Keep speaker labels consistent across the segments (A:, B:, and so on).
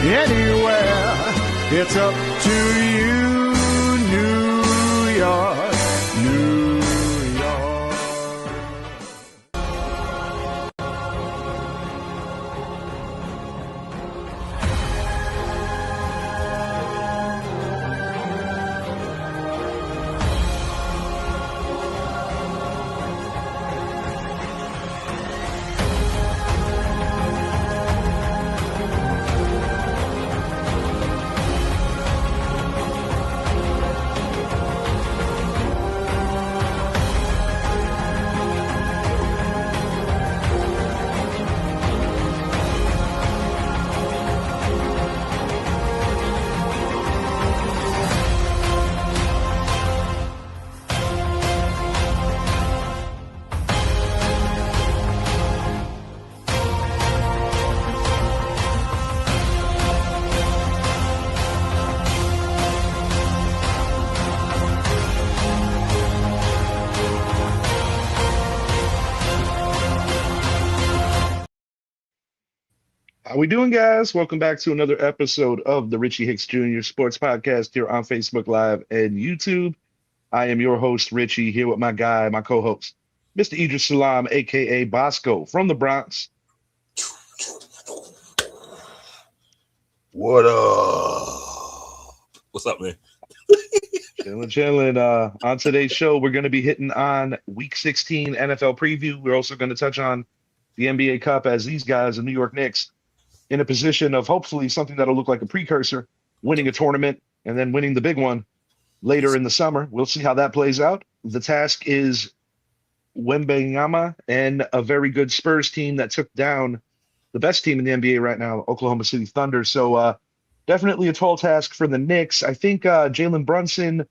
A: anywhere. It's up to you, New York, New York.
B: How we doing, guys? Welcome back to another episode of the Richie Hicks Jr. Sports Podcast here on Facebook Live and YouTube. I am your host, Richie, here with my guy, my co-host, Mr. Idris Salam, aka Bosco from the Bronx.
C: What up? What's up, man?
B: Chilling. On today's show, we're going to be hitting on Week 16 NFL preview. We're also going to touch on the NBA Cup as these guys, the New York Knicks, in a position of hopefully something that'll look like a precursor, winning a tournament and then winning the big one later in the summer. We'll see how that plays out. The task is Wembanyama and a very good Spurs team that took down the best team in the NBA right now, Oklahoma City Thunder. So definitely a tall task for the Knicks. I think Jalen Brunson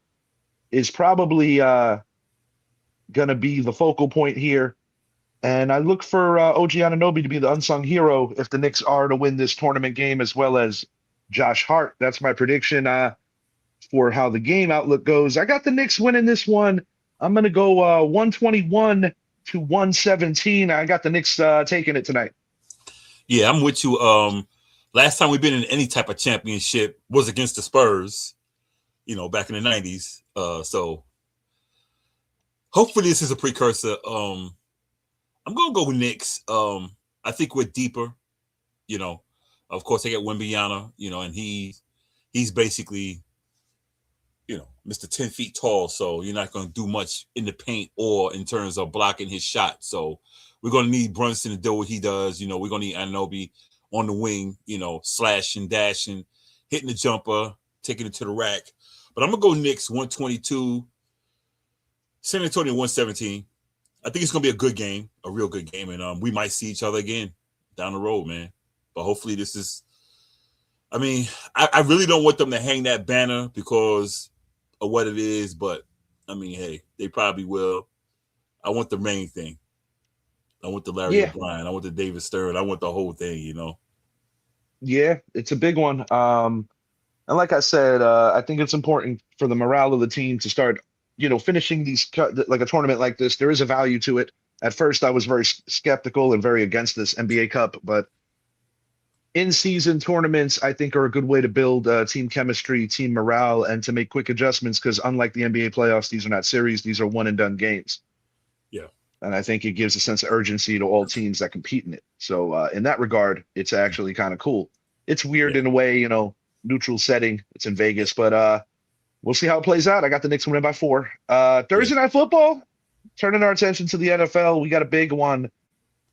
B: is probably going to be the focal point here. And I look for OG Anunoby to be the unsung hero if the Knicks are to win this tournament game, as well as Josh Hart. That's my prediction for how the game outlook goes. I got the Knicks winning this one. I'm going to go 121 to 117. I got the Knicks taking it tonight.
C: Yeah, I'm with you. Last time we've been in any type of championship was against the Spurs, back in the 90s. So hopefully this is a precursor. I'm going to go with Knicks. I think we're deeper, Of course, they got Wembanyama, and he's basically, Mr. 10 feet tall. So you're not going to do much in the paint or in terms of blocking his shot. So we're going to need Brunson to do what he does. We're going to need Anunoby on the wing, slashing, dashing, hitting the jumper, taking it to the rack. But I'm going to go Knicks 122, San Antonio 117. I think it's going to be a good game, a real good game, and we might see each other again down the road, man. But hopefully this is – I really don't want them to hang that banner because of what it is, but, hey, they probably will. I want the main thing. I want the Larry O'Brien. I want the David Stern. I want the whole thing,
B: Yeah, it's a big one. And like I said, I think it's important for the morale of the team to start – finishing these like a tournament like this. There is a value to it. At first, I was very skeptical and very against this NBA Cup, but in-season tournaments, I think, are a good way to build team chemistry, team morale, and to make quick adjustments because unlike the NBA playoffs, these are not series. These are one-and-done games.
C: Yeah.
B: And I think it gives a sense of urgency to all teams that compete in it. So in that regard, it's actually kind of cool. It's weird in a way, neutral setting. It's in Vegas, but we'll see how it plays out. I got the Knicks winning by 4. Thursday Night Football, turning our attention to the NFL. We got a big one.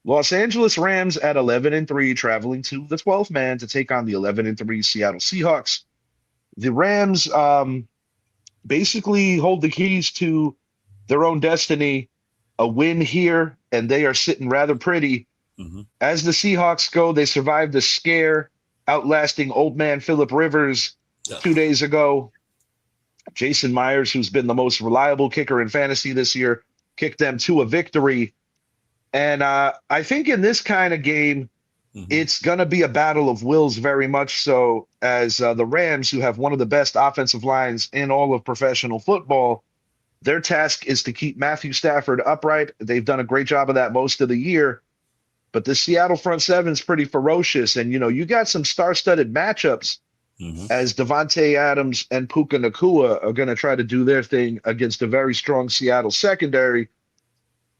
B: Los Angeles Rams at 11-3, traveling to the 12th man to take on the 11-3 Seattle Seahawks. The Rams basically hold the keys to their own destiny. A win here, and they are sitting rather pretty.
C: Mm-hmm.
B: As the Seahawks go, they survived the scare, outlasting old man Phillip Rivers 2 days ago. Jason Myers, who's been the most reliable kicker in fantasy this year, kicked them to a victory. And I think in this kind of game, it's going to be a battle of wills very much so, as the Rams, who have one of the best offensive lines in all of professional football, their task is to keep Matthew Stafford upright. They've done a great job of that most of the year. but the Seattle front seven is pretty ferocious. And, you got some star-studded matchups as Devontae Adams and Puka Nacua are going to try to do their thing against a very strong Seattle secondary.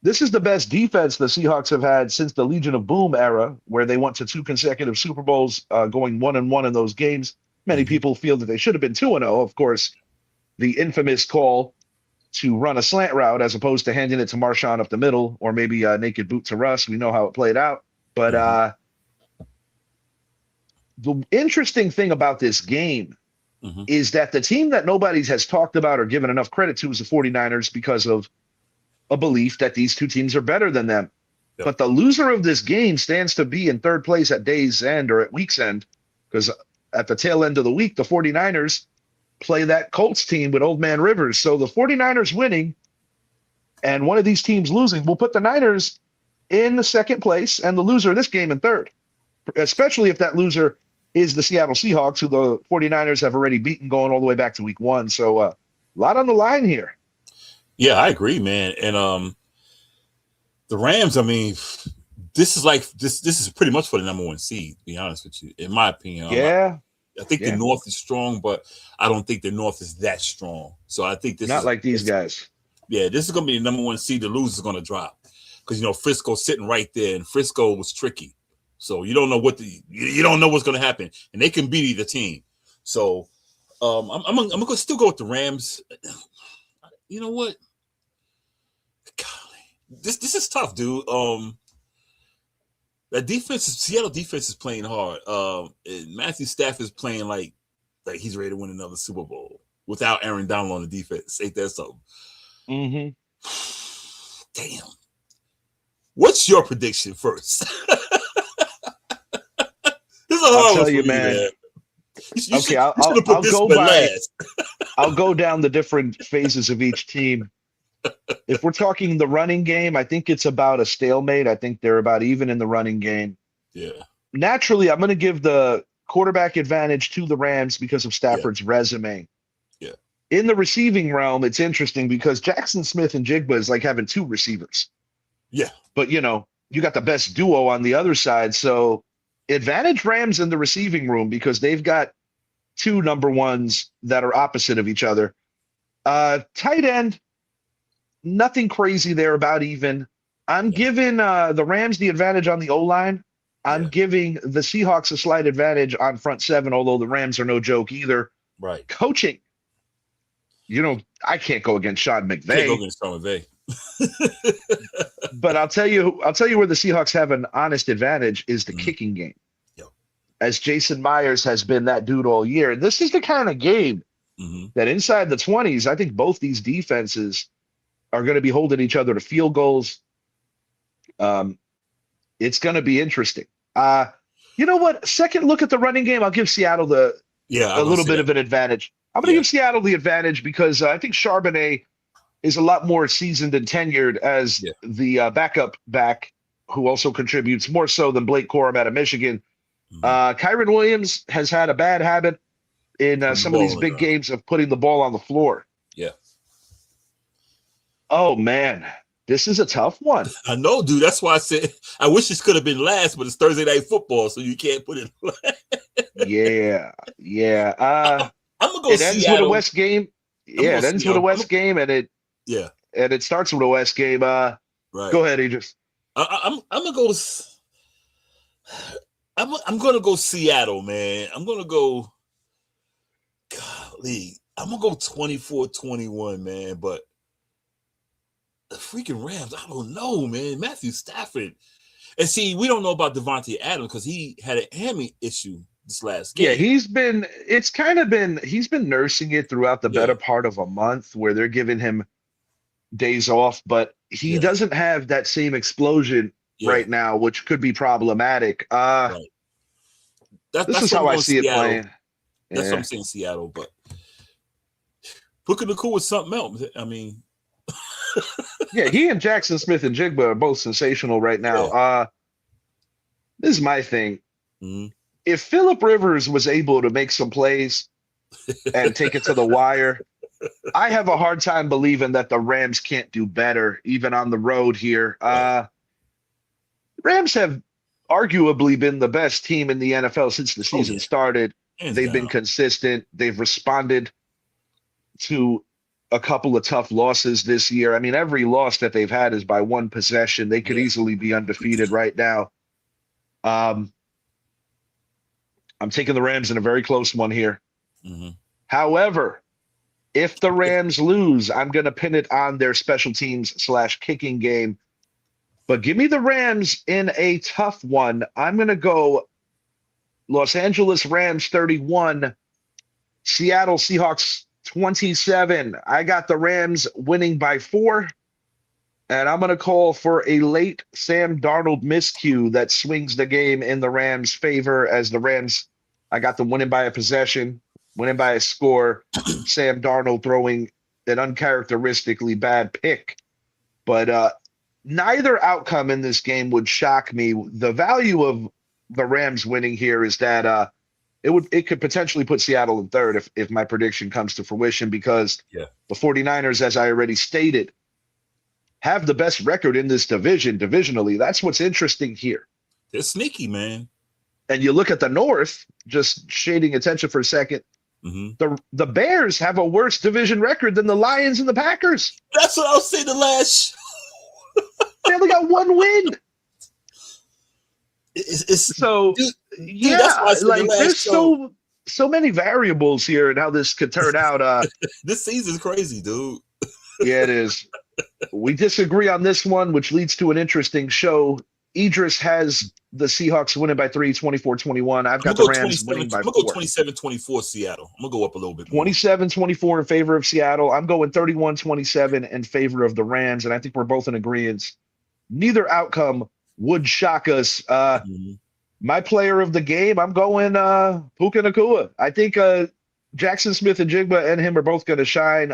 B: This is the best defense the Seahawks have had since the Legion of Boom era, where they went to 2 consecutive Super Bowls, going 1-1 in those games. Many people feel that they should have been 2-0. Of course, the infamous call to run a slant route as opposed to handing it to Marshawn up the middle, or maybe a naked boot to Russ. We know how it played out. But the interesting thing about this game is that the team that nobody has talked about or given enough credit to is the 49ers because of a belief that these two teams are better than them.
C: Yep.
B: But the loser of this game stands to be in third place at day's end or at week's end, because at the tail end of the week, the 49ers play that Colts team with Old Man Rivers. So the 49ers winning and one of these teams losing will put the Niners in the second place and the loser of this game in third, especially if that loser is the Seattle Seahawks, who the 49ers have already beaten going all the way back to week 1. So a lot on the line here.
C: Yeah, I agree, man. And the Rams, I mean, this is pretty much for the number 1 seed, to be honest with you, in my opinion.
B: Yeah.
C: I think the North is strong, but I don't think the North is that strong. So I think this
B: not
C: is
B: like these guys.
C: Yeah, this is going to be the number 1 seed. The loser is going to drop because Frisco's sitting right there, and Frisco was tricky. So you don't know you don't know what's going to happen, and they can beat either team. So I'm going to still go with the Rams. You know what? Golly, this is tough, dude. That Seattle defense is playing hard. And Matthew Stafford is playing like he's ready to win another Super Bowl without Aaron Donald on the defense. Ain't that something? Damn. What's your prediction first? This is a hard
B: I'll tell
C: one
B: you,
C: for
B: man.
C: Okay,
B: I'll go down the different phases of each team. If we're talking the running game, I think it's about a stalemate. I think they're about even in the running game.
C: Yeah.
B: Naturally, I'm going to give the quarterback advantage to the Rams because of Stafford's resume.
C: Yeah.
B: In the receiving realm, it's interesting because Jackson Smith and Jigba is like having 2 receivers.
C: Yeah.
B: But, you got the best duo on the other side. So advantage Rams in the receiving room because they've got 2 number 1s that are opposite of each other. Tight end, nothing crazy there, about even. I'm giving the Rams the advantage on the O-line. I'm giving the Seahawks a slight advantage on front 7, although the Rams are no joke either.
C: Right.
B: Coaching. I can't go against Sean McVay.
C: Can't go against Sean McVay.
B: But I'll tell you where the Seahawks have an honest advantage is the kicking game.
C: Yep.
B: As Jason Myers has been that dude all year. And this is the kind of game that inside the 20s, I think both these defenses are going to be holding each other to field goals. It's going to be interesting. You know what? Second look at the running game, I'll give Seattle a little bit of an advantage. I'm going to give Seattle the advantage because I think Charbonnet is a lot more seasoned and tenured as the backup back, who also contributes more so than Blake Corum out of Michigan. Kyren Williams has had a bad habit in some of these big games of putting the ball on the floor.
C: Yeah.
B: Oh, man. This is a tough one.
C: I know, dude. That's why I said I wish this could have been last, but it's Thursday Night Football, so you can't put it last.
B: Yeah.
C: I'm gonna go.
B: It ends with a West game. Yeah, it ends with a West game, and it starts with a West game. Right. Go ahead, Idris.
C: I'm gonna go. I'm gonna go Seattle, man. I'm gonna go. Golly, I'm gonna go 24-21, man. But the freaking Rams, I don't know, man. Matthew Stafford, and see, we don't know about Devontae Adams because he had an hammy issue this last game.
B: Yeah, he's been nursing it throughout the better part of a month, where they're giving him days off, but he doesn't have that same explosion right now, which could be problematic.
C: Right.
B: This is how I see it playing.
C: That's what I'm saying, Seattle. But Puka Nacua was something else. I mean,
B: yeah, he and Jackson Smith and Jigba are both sensational right now.
C: Yeah.
B: This is my thing. If Phillip Rivers was able to make some plays and take it to the wire, I have a hard time believing that the Rams can't do better, even on the road here. Rams have arguably been the best team in the NFL since the season
C: yeah.
B: started.
C: Hands
B: They've been
C: down.
B: consistent. They've responded to a couple of tough losses this year. I mean, every loss that they've had is by one possession. They could
C: Yeah.
B: easily be undefeated right now. I'm taking the Rams in a very close one here.
C: hmm
B: However, if the Rams lose, I'm going to pin it on their special teams / kicking game. But give me the Rams in a tough one. I'm going to go Los Angeles Rams 31, Seattle Seahawks 27. I got the Rams winning by 4. And I'm going to call for a late Sam Darnold miscue that swings the game in the Rams' favor as the Rams, I got them winning by a possession, winning by a score. Sam Darnold throwing an uncharacteristically bad pick. But neither outcome in this game would shock me. The value of the Rams winning here is that it could potentially put Seattle in third if my prediction comes to fruition, because
C: Yeah.
B: the 49ers, as I already stated, have the best record in this division divisionally. That's what's interesting here.
C: They're sneaky, man.
B: And you look at the North, just shading attention for a second.
C: hmm
B: The Bears have a worse division record than the Lions and the Packers.
C: That's what I was saying the last.
B: They only got 1 win.
C: It's
B: So
C: Dude,
B: yeah,
C: that's why I said the
B: like
C: last
B: there's
C: show.
B: so many variables here and how this could turn out.
C: This season's crazy, dude.
B: Yeah, it is. We disagree on this one, which leads to an interesting show. Idris has the Seahawks winning by 3, 24-21. I've got the Rams winning by 4.
C: I'm going to go 27-24 Seattle. I'm going to go up a little bit more.
B: 27-24 in favor of Seattle. I'm going 31-27 in favor of the Rams, and I think we're both in agreement. Neither outcome would shock us.
C: Mhm.
B: My player of the game, I'm going Puka Nacua. I think Jackson Smith and Jigba and him are both going to shine.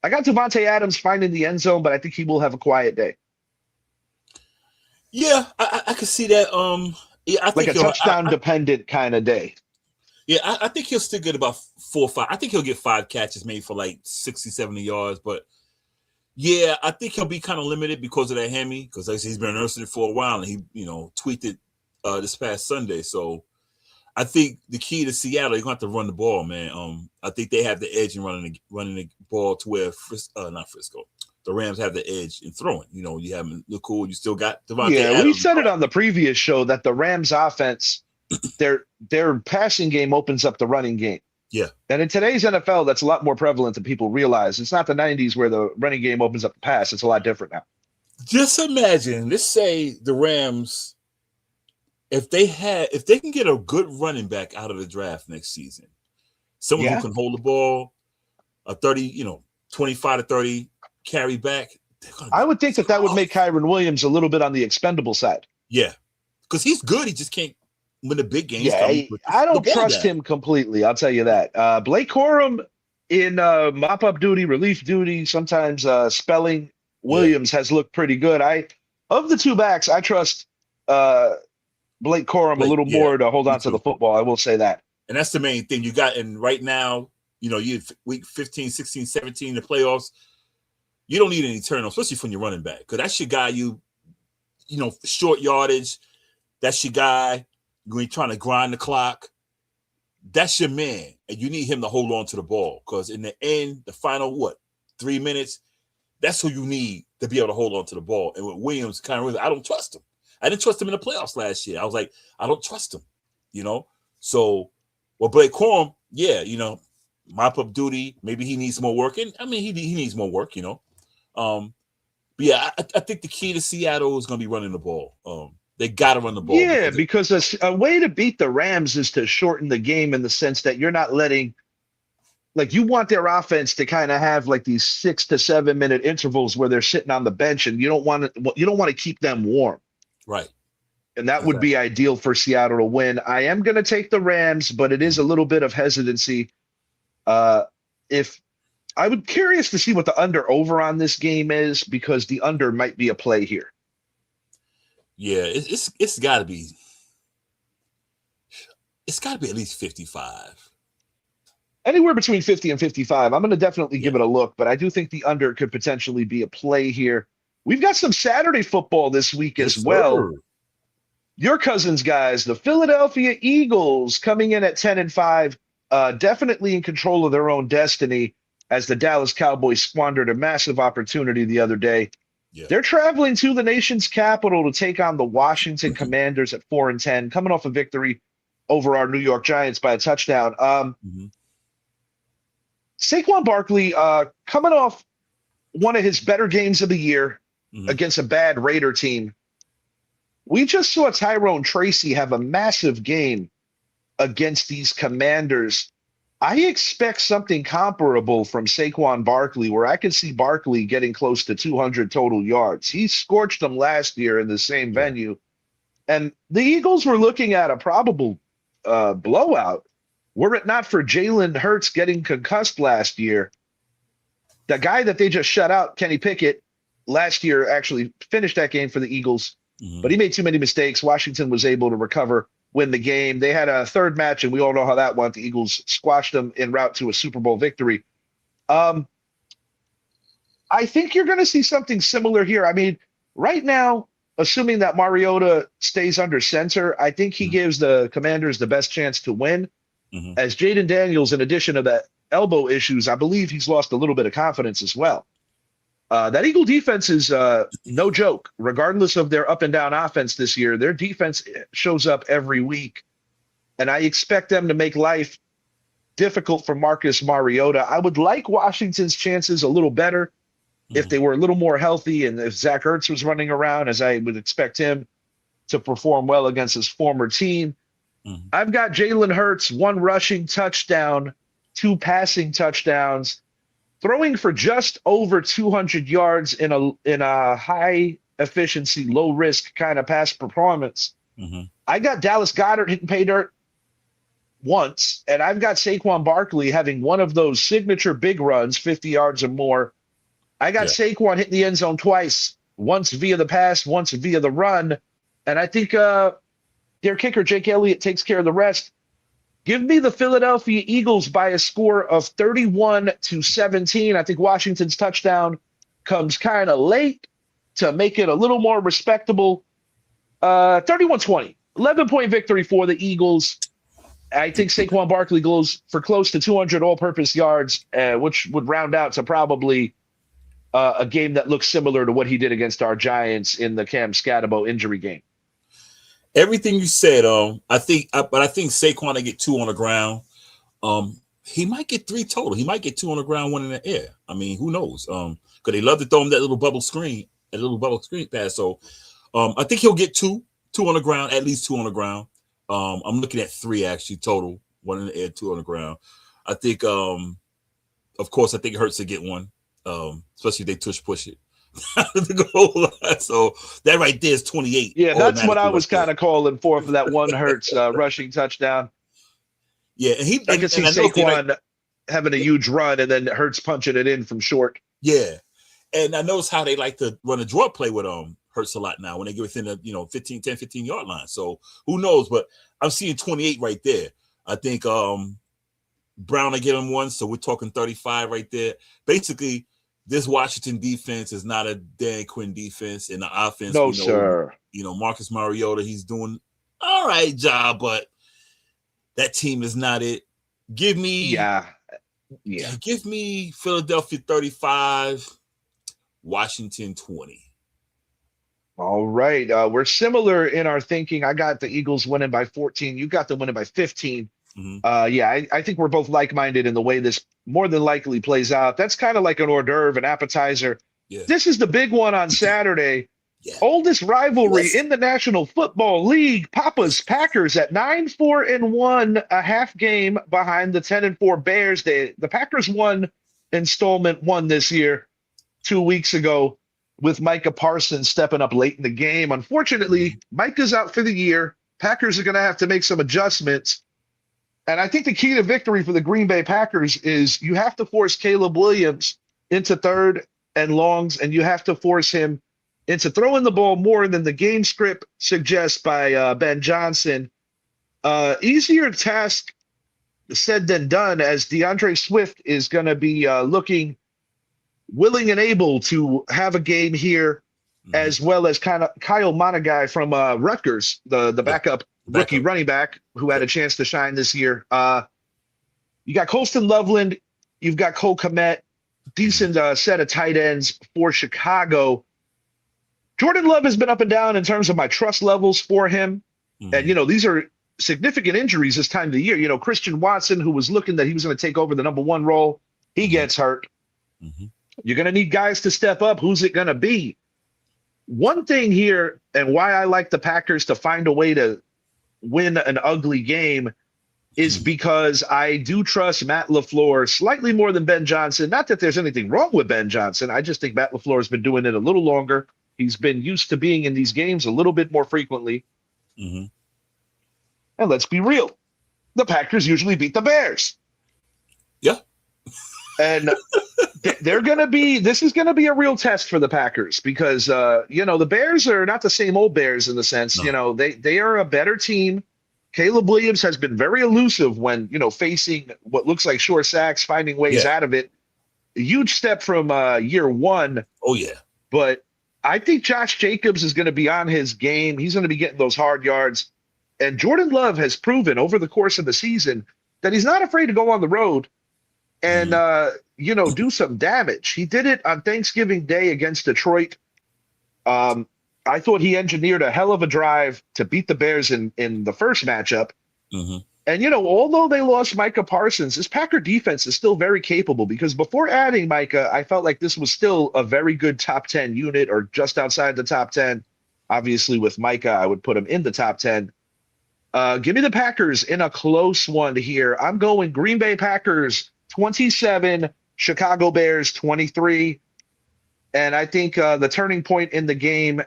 B: I got Devontae Adams finding the end zone, but I think he will have a quiet day.
C: Yeah, I can see that. Yeah, I think
B: Like a touchdown-dependent kind of day.
C: Yeah, I think he'll still get about 4 or 5. I think he'll get 5 catches, maybe for like 60, 70 yards. But yeah, I think he'll be kind of limited because of that hammy, because he's been nursing it for a while, and he, tweaked it this past Sunday. So I think the key to Seattle, you're going to have to run the ball, man. I think they have the edge in running the ball to where not Frisco. The Rams have the edge in throwing. You have look cool. You still got Devontae Adams.
B: We said it on the previous show that the Rams offense, their passing game opens up the running game.
C: Yeah.
B: And in today's NFL, that's a lot more prevalent than people realize. It's not the 90s where the running game opens up the pass. It's a lot different now.
C: Just imagine, let's say the Rams, if they can get a good running back out of the draft next season, someone who can hold the ball, a 30, 25 to 30 carry back.
B: I would think that would make Kyron Williams a little bit on the expendable side.
C: Yeah, because he's good. He just can't win the big games.
B: Yeah, I don't trust him completely. I'll tell you that. Blake Corum in mop-up duty, relief duty, sometimes spelling. Williams has looked pretty good. Of the two backs, I trust Blake Corum a little more to hold on to the football. I will say that.
C: And that's the main thing you got. And right now, you week 15, 16, 17 in the playoffs, you don't need any turnovers, especially from your running back. Because that's your guy, short yardage. That's your guy. You're trying to grind the clock. That's your man. And you need him to hold on to the ball. Because in the end, the final, 3 minutes, that's who you need to be able to hold on to the ball. And with Williams, I don't trust him. I didn't trust him in the playoffs last year. I was like, I don't trust him, So, Blake Corum, mop-up duty. Maybe he needs more work. And, he needs more work, But yeah, I think the key to Seattle is going to be running the ball. They got to run the ball.
B: Yeah, because a way to beat the Rams is to shorten the game in the sense that you're not letting – you want their offense to kind of have these 6 to 7 minute intervals where they're sitting on the bench, and you don't want to keep them warm.
C: Right.
B: And that would be ideal for Seattle to win. I am going to take the Rams, but it is a little bit of hesitancy. If I would curious to see what the under-over on this game is, because the under might be a play here.
C: Yeah, it's got to be. It's got to be at least 55.
B: Anywhere between 50 and 55. I'm going to definitely give it a look, but I do think the under could potentially be a play here. We've got some Saturday football this week as
C: Yes,
B: well.
C: sir.
B: Your cousins, guys, the Philadelphia Eagles coming in at 10-5, definitely in control of their own destiny as the Dallas Cowboys squandered a massive opportunity the other day.
C: Yeah.
B: They're traveling to the nation's capital to take on the Washington Commanders at 4-10, coming off a victory over our New York Giants by a touchdown.
C: Mhm.
B: Saquon Barkley coming off one of his better games of the year
C: Mhm.
B: against a bad Raider team. We just saw Tyrone Tracy have a massive game against these Commanders. I expect something comparable from Saquon Barkley, where I could see Barkley getting close to 200 total yards. He scorched them last year in the same
C: Yeah.
B: venue. And the Eagles were looking at a probable blowout. Were it not for Jalen Hurts getting concussed last year, the guy that they just shut out, Kenny Pickett, last year actually finished that game for the Eagles,
C: Mhm.
B: but he made too many mistakes. Washington was able to recover, win the game. They had a third match, and we all know how that went. The Eagles squashed them en route to a Super Bowl victory. I think you're going to see something similar here. I mean, right now, assuming that Mariota stays under center, I think he
C: Mhm.
B: gives the Commanders the best chance to win.
C: Mhm.
B: As Jaden Daniels, in addition to that elbow issues, I believe he's lost a little bit of confidence as well. That Eagle defense is no joke. Regardless of their up and down offense this year, their defense shows up every week. And I expect them to make life difficult for Marcus Mariota. I would like Washington's chances a little better if
C: Mhm.
B: they were a little more healthy and if Zach Ertz was running around, as I would expect him to perform well against his former team.
C: Mhm.
B: I've got Jalen Hurts, 1 rushing touchdown, 2 passing touchdowns, throwing for just over 200 yards in a high efficiency, low risk kind of pass performance.
C: Mhm.
B: I got Dallas Goedert hitting pay dirt once, and I've got Saquon Barkley having one of those signature big runs, 50 yards or more. I got
C: Yeah.
B: Saquon hitting the end zone twice, once via the pass, once via the run. And I think their kicker, Jake Elliott, takes care of the rest. Give me the Philadelphia Eagles by a score of 31-17. I think Washington's touchdown comes kind of late to make it a little more respectable. 31-20, 11-point victory for the Eagles. I think Saquon Barkley goes for close to 200 all-purpose yards, which would round out to probably a game that looks similar to what he did against our Giants in the Cam Scatabo injury game.
C: Everything you said, but I think Saquon to get 2 on the ground. He might get 3 total. He might get 2 on the ground, 1 in the air. I mean, who knows? Because they love to throw him that little bubble screen pass. So, I think he'll get 2 on the ground, at least 2 on the ground. I'm looking at 3 actually total, 1 in the air, 2 on the ground. I think, of course, I think it hurts to get 1, especially if they push it. The goal line. So that right there is 28.
B: Yeah, that's what I was
C: right
B: kind of calling for that one Hurts rushing touchdown.
C: Yeah, and
B: I could see Saquon having a huge run and then Hurts punching it in from short.
C: Yeah, and I notice how they like to run a draw play with Hurts a lot now when they get within the 15 yard line. So who knows? But I'm seeing 28 right there. I think Brown will get him 1, so we're talking 35 right there. Basically, this Washington defense is not a Dan Quinn defense. In the offense,
B: no, sir.
C: Marcus Mariota, he's doing all right job, but that team is not it. Give me Philadelphia 35, Washington 20.
B: All right. We're similar in our thinking. I got the Eagles winning by 14. You got them winning by 15.
C: Mhm.
B: I think we're both like-minded in the way this more than likely plays out. That's kind of like an hors d'oeuvre, an appetizer.
C: Yeah.
B: This is the big one on Saturday.
C: Yeah.
B: Oldest rivalry
C: Yes.
B: in the National Football League. Papa's Packers at 9-4-1, a half game behind the 10-4 Bears. The Packers won installment 1 this year, 2 weeks ago, with Micah Parsons stepping up late in the game. Unfortunately, Micah's out for the year. Packers are going to have to make some adjustments. And I think the key to victory for the Green Bay Packers is you have to force Caleb Williams into 3rd and longs, and you have to force him into throwing the ball more than the game script suggests by Ben Johnson. Easier task said than done, as DeAndre Swift is going to be looking willing and able to have a game here as well as kind of Kyle Monaghan from Rutgers, the backup rookie running back who had a chance to shine this year. You got Colston Loveland, you've got Cole Kmet, decent set of tight ends for Chicago. Jordan Love has been up and down in terms of my trust levels for him. And, these are significant injuries this time of the year. Christian Watson, who was looking that he was going to take over the number one role, he gets hurt. You're going to need guys to step up. Who's it going to be? One thing here, and why I like the Packers to find a way to win an ugly game, is because I do trust Matt LaFleur slightly more than Ben Johnson. Not that there's anything wrong with Ben Johnson. I just think Matt LaFleur has been doing it a little longer. He's been used to being in these games a little bit more frequently. And let's be real. The Packers usually beat the Bears.
C: Yeah.
B: And this is going to be a real test for the Packers because, the Bears are not the same old Bears in the sense,
C: No.
B: They are a better team. Caleb Williams has been very elusive when, facing what looks like short sacks, finding ways out of it. A huge step from year one.
C: Oh, yeah.
B: But I think Josh Jacobs is going to be on his game. He's going to be getting those hard yards. And Jordan Love has proven over the course of the season that he's not afraid to go on the road and, do some damage. He did it on Thanksgiving Day against Detroit. I thought he engineered a hell of a drive to beat the Bears in the first matchup. And, although they lost Micah Parsons, this Packer defense is still very capable because before adding Micah, I felt like this was still a very good top 10 unit or just outside the top 10. Obviously, with Micah, I would put him in the top 10. Give me the Packers in a close one here. I'm going Green Bay Packers 27, Chicago Bears 23. And I think the turning point in the game,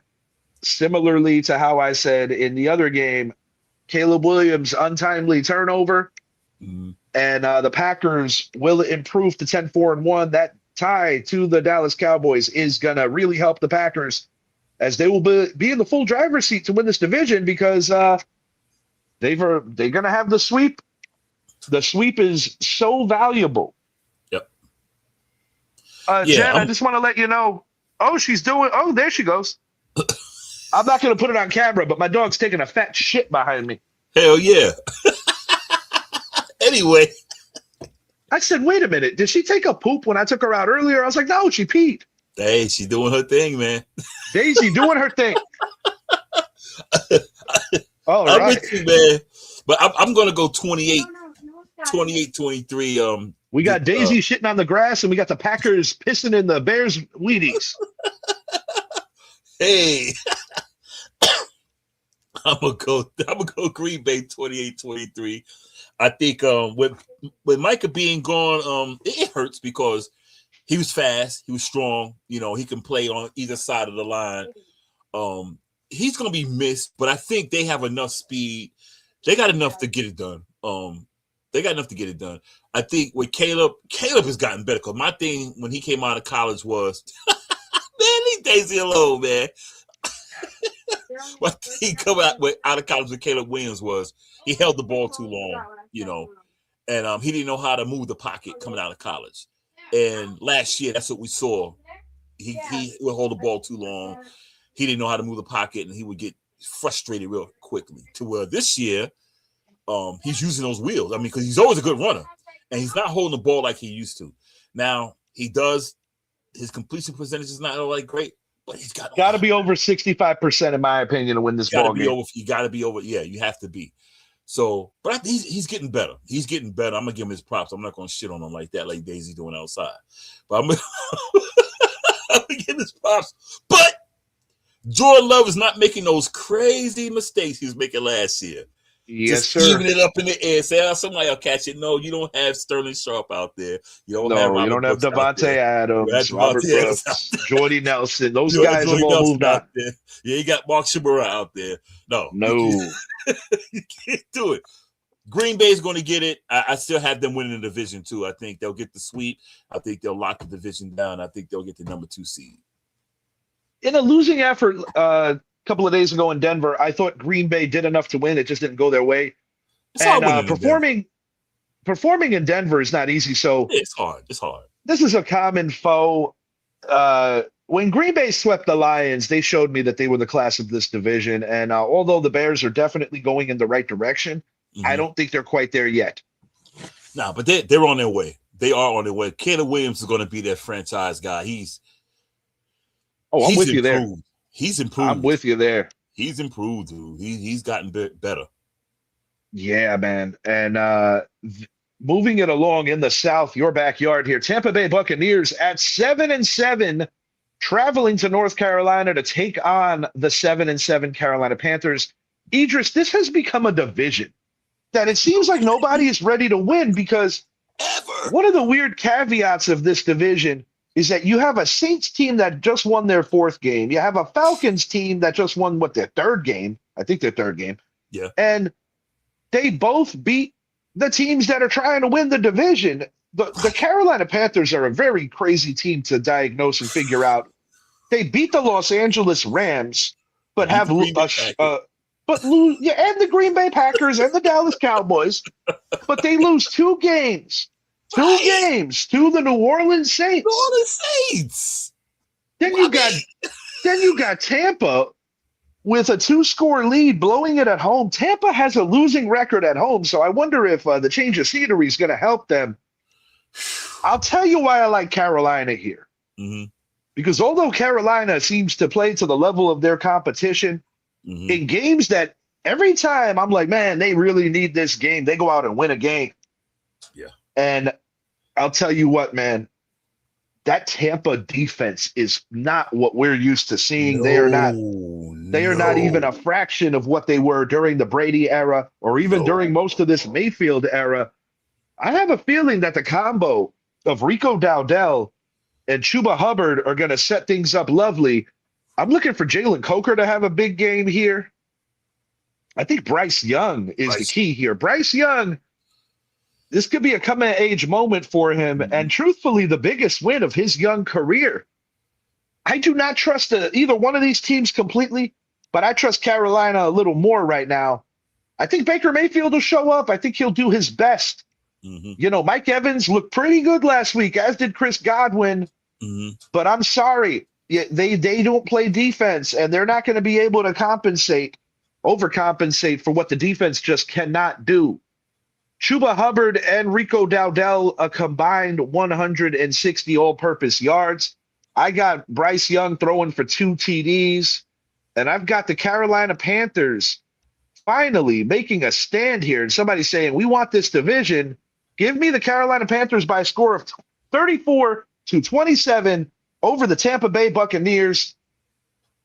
B: similarly to how I said in the other game, Caleb Williams' untimely turnover, and the Packers will improve to 10-4-1. That tie to the Dallas Cowboys is going to really help the Packers as they will be in the full driver's seat to win this division because they're going to have the sweep. The sweep is so valuable.
C: Yep.
B: Jen, I just want to let you know. Oh, there she goes. I'm not going to put it on camera, but my dog's taking a fat shit behind me.
C: Hell yeah. Anyway.
B: I said, wait a minute. Did she take a poop when I took her out earlier? I was like, no, she peed.
C: Hey, she's doing her thing, man.
B: Daisy doing her thing. All
C: I'm
B: right.
C: with you, man. But I'm going to go 28, 23.
B: We got Daisy shitting on the grass, and we got the Packers pissing in the Bears' Wheaties.
C: Hey. I'm gonna go Green Bay 28-23. I think with Micah being gone, it hurts because he was fast, he was strong, he can play on either side of the line. He's gonna be missed, but I think they have enough speed. They got enough to get it done. I think with Caleb has gotten better because my thing when he came out of college was man, leave Daisy alone, man. What he come out of college with Caleb Williams was he held the ball too long, and he didn't know how to move the pocket coming out of college. And last year, that's what we saw. He would hold the ball too long. He didn't know how to move the pocket, and he would get frustrated real quickly. To where this year, he's using those wheels. I mean, because he's always a good runner, and he's not holding the ball like he used to. Now he does. His completion percentage is not like great. But he's got to be
B: over 65%, in my opinion, to win this ball game.
C: You got to be over. Yeah, you have to be. So, but he's getting better. He's getting better. I'm gonna give him his props. I'm not gonna shit on him like that, like Daisy doing outside. But I'm gonna give him his props. But Jordan Love is not making those crazy mistakes he was making last year.
B: Yes,
C: just
B: sir.
C: Even it up in the air. Say, somebody will catch it. No, you don't have Sterling Sharp out there. You don't have
B: Devontae Adams, Robert Brooks, Jordy Nelson. Those guys have all moved out
C: there. Yeah, you got Mark Shimura out there. No. You can't do it. Green Bay is going to get it. I still have them winning the division too. I think they'll get the sweep. I think they'll lock the division down. I think they'll get the number 2 seed.
B: In a losing effort couple of days ago in Denver, I thought Green Bay did enough to win. It just didn't go their way. And performing in Denver is not easy. So
C: it's hard. It's hard.
B: This is a common foe. when Green Bay swept the Lions, they showed me that they were the class of this division. And although the Bears are definitely going in the right direction, I don't think they're quite there yet.
C: Nah, but they're on their way. They are on their way. Caleb Williams is going to be their franchise guy.
B: I'm with you there.
C: He's improved.
B: I'm with you there.
C: He's improved, dude. He's gotten better.
B: Yeah, man. And moving it along in the South, your backyard here, Tampa Bay Buccaneers at 7-7, traveling to North Carolina to take on the 7-7 Carolina Panthers. Idris, this has become a division that it seems like nobody is ready to win, because one of the weird caveats of this division is that you have a Saints team that just won their fourth game. You have a Falcons team that just won, their third game? I think their third game.
C: Yeah.
B: And they both beat the teams that are trying to win the division. The Carolina Panthers are a very crazy team to diagnose and figure out. They beat the Los Angeles Rams, but have lose, and the Green Bay Packers and the Dallas Cowboys, but they lose two games to the New Orleans Saints. Then you got Tampa with a 2-score lead, blowing it at home. Tampa has a losing record at home, so I wonder if the change of scenery is going to help them. I'll tell you why I like Carolina here.
C: Mm-hmm.
B: Because although Carolina seems to play to the level of their competition, in games that every time I'm like, man, they really need this game, they go out and win a game.
C: Yeah.
B: And I'll tell you what, man, that Tampa defense is not what we're used to seeing. They are not even a fraction of what they were during the Brady era, or even during most of this Mayfield era. I have a feeling that the combo of Rico Dowdell and Chuba Hubbard are going to set things up lovely. I'm looking for Jalen Coker to have a big game here. I think Bryce Young is the key here. Bryce Young, this could be a come-of-age moment for him, and truthfully, the biggest win of his young career. I do not trust either one of these teams completely, but I trust Carolina a little more right now. I think Baker Mayfield will show up. I think he'll do his best. You know, Mike Evans looked pretty good last week, as did Chris Godwin. But I'm sorry, they don't play defense, and they're not going to be able to overcompensate for what the defense just cannot do. Chuba Hubbard and Rico Dowdell a combined 160 all-purpose yards. I got Bryce Young throwing for 2 TDs, and I've got the Carolina Panthers finally making a stand here. And somebody saying, we want this division. Give me the Carolina Panthers by a score of 34-27 over the Tampa Bay Buccaneers.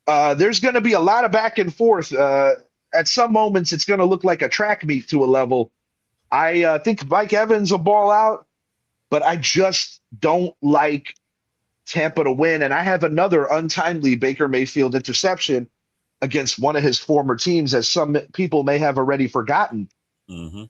B: There's going to be a lot of back and forth. At some moments, it's going to look like a track meet to a level. I think Mike Evans will ball out, but I just don't like Tampa to win. And I have another untimely Baker Mayfield interception against one of his former teams, as some people may have already forgotten.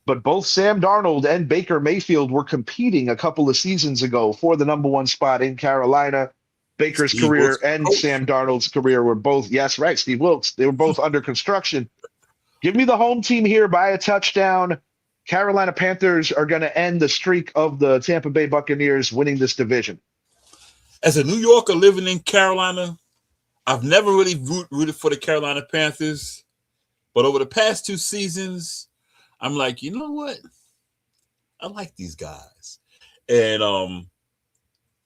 B: But both Sam Darnold and Baker Mayfield were competing a couple of seasons ago for the number 1 spot in Carolina. Baker's career and Sam Darnold's career were both, yes, right, Steve Wilkes. They were both under construction. Give me the home team here by a touchdown. Carolina Panthers are going to end the streak of the Tampa Bay Buccaneers winning this division.
C: As a New Yorker living in Carolina, I've never really rooted for the Carolina Panthers. But over the past 2 seasons, I'm like, you know what? I like these guys. And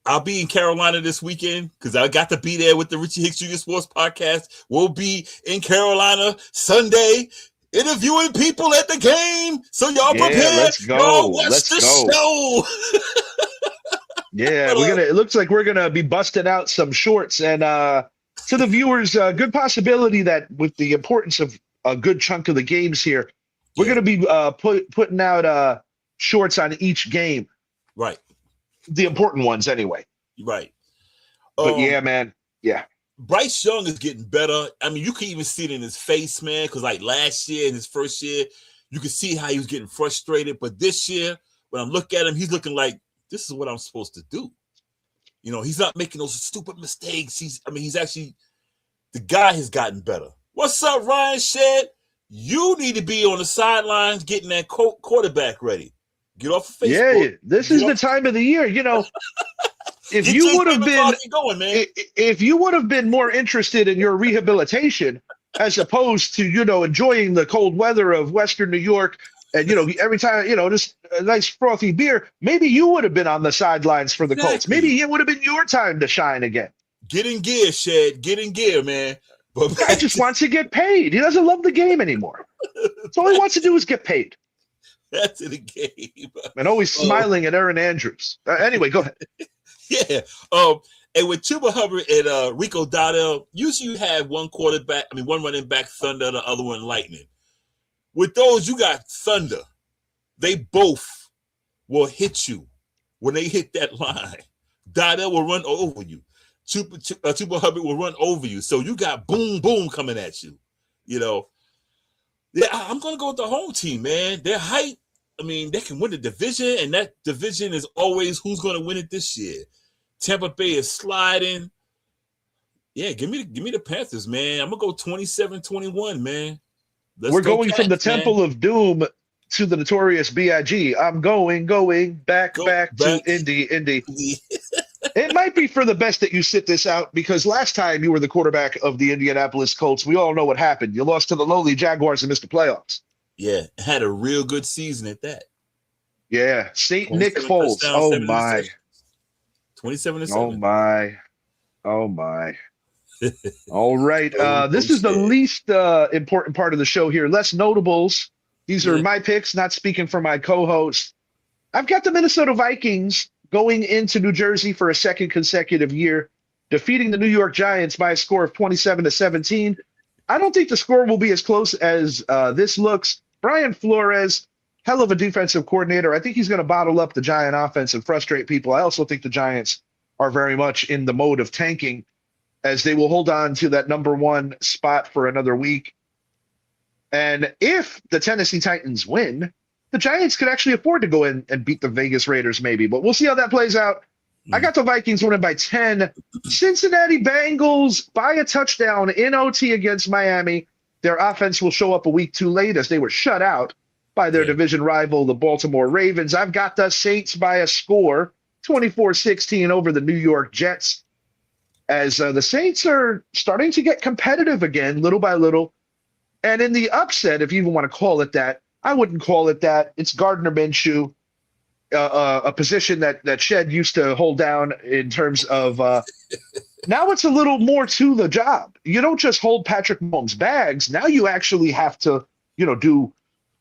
C: I'll be in Carolina this weekend because I got to be there with the Richie Hicks Jr. Sports Podcast. We'll be in Carolina Sunday interviewing people at the game. So y'all prepare.
B: Let's go.
C: Y'all watch the show.
B: Yeah, it looks like we're gonna be busting out some shorts. And to the viewers, good possibility that with the importance of a good chunk of the games here, we're going to be putting out shorts on each game.
C: Right.
B: The important ones anyway.
C: Right.
B: But yeah, man. Yeah.
C: Bryce Young is getting better. I mean, you can even see it in his face, man, because like last year, in his first year, you could see how he was getting frustrated. But this year, when I'm looking at him, he's looking like, this is what I'm supposed to do. You know, he's not making those stupid mistakes. He's actually, the guy has gotten better. What's up, Ryan Shedd? You need to be on the sidelines getting that quarterback ready. Get off of Facebook.
B: Yeah, this is the time of the year. You know, if
C: Get
B: you
C: James
B: would have been
C: McCarthy going, man.
B: if you would have been more interested in your rehabilitation as opposed to, enjoying the cold weather of Western New York and, every time, just a nice frothy beer, maybe you would have been on the sidelines for the Colts.
C: Exactly.
B: Maybe it would have been your time to shine again.
C: Get in gear, Shed. Get in gear, man. But
B: Guy just wants to get paid. He doesn't love the game anymore. That's all he wants to do is get paid.
C: back to the game.
B: And always smiling at Aaron Andrews. Anyway, go ahead.
C: Yeah. And with Chuba Hubbard and Rico Dowdell, usually you have one running back Thunder, the other one Lightning. With those, you got Thunder. They both will hit you when they hit that line. Dowdell will run over you. Chuba Hubbard will run over you. So you got boom, boom coming at you. Yeah, I'm going to go with the home team, man. Their height, they can win the division, and that division is always who's going to win it this year. Tampa Bay is sliding. Yeah, give me the Panthers, man. I'm going to go 27-21, man.
B: We're going from the Temple of Doom to the Notorious B.I.G. I'm going back to Indy. It might be for the best that you sit this out because last time you were the quarterback of the Indianapolis Colts, we all know what happened. You lost to the lowly Jaguars and missed the playoffs.
C: Yeah, had a real good season at that.
B: Yeah, St. Nick Foles. Oh, my.
C: 27-7.
B: Oh, my. All right. This is the least important part of the show here. Less notables. These are my picks, not speaking for my co-host. I've got the Minnesota Vikings going into New Jersey for a second consecutive year, defeating the New York Giants by a score of 27-17. I don't think the score will be as close as this looks. Brian Flores, hell of a defensive coordinator. I think he's going to bottle up the Giant offense and frustrate people. I also think the Giants are very much in the mode of tanking as they will hold on to that number one spot for another week. And if the Tennessee Titans win, the Giants could actually afford to go in and beat the Vegas Raiders maybe, but we'll see how that plays out. I got the Vikings winning by 10. Cincinnati Bengals by a touchdown in OT against Miami. Their offense will show up a week too late as they were shut out by their division rival, the Baltimore Ravens. I've got the Saints by a score, 24-16 over the New York Jets, as the Saints are starting to get competitive again, little by little. And in the upset, if you even want to call it that, I wouldn't call it that. It's Gardner Minshew, a position that Shed used to hold down in terms of now it's a little more to the job. You don't just hold Patrick Mahomes' bags. Now you actually have to, do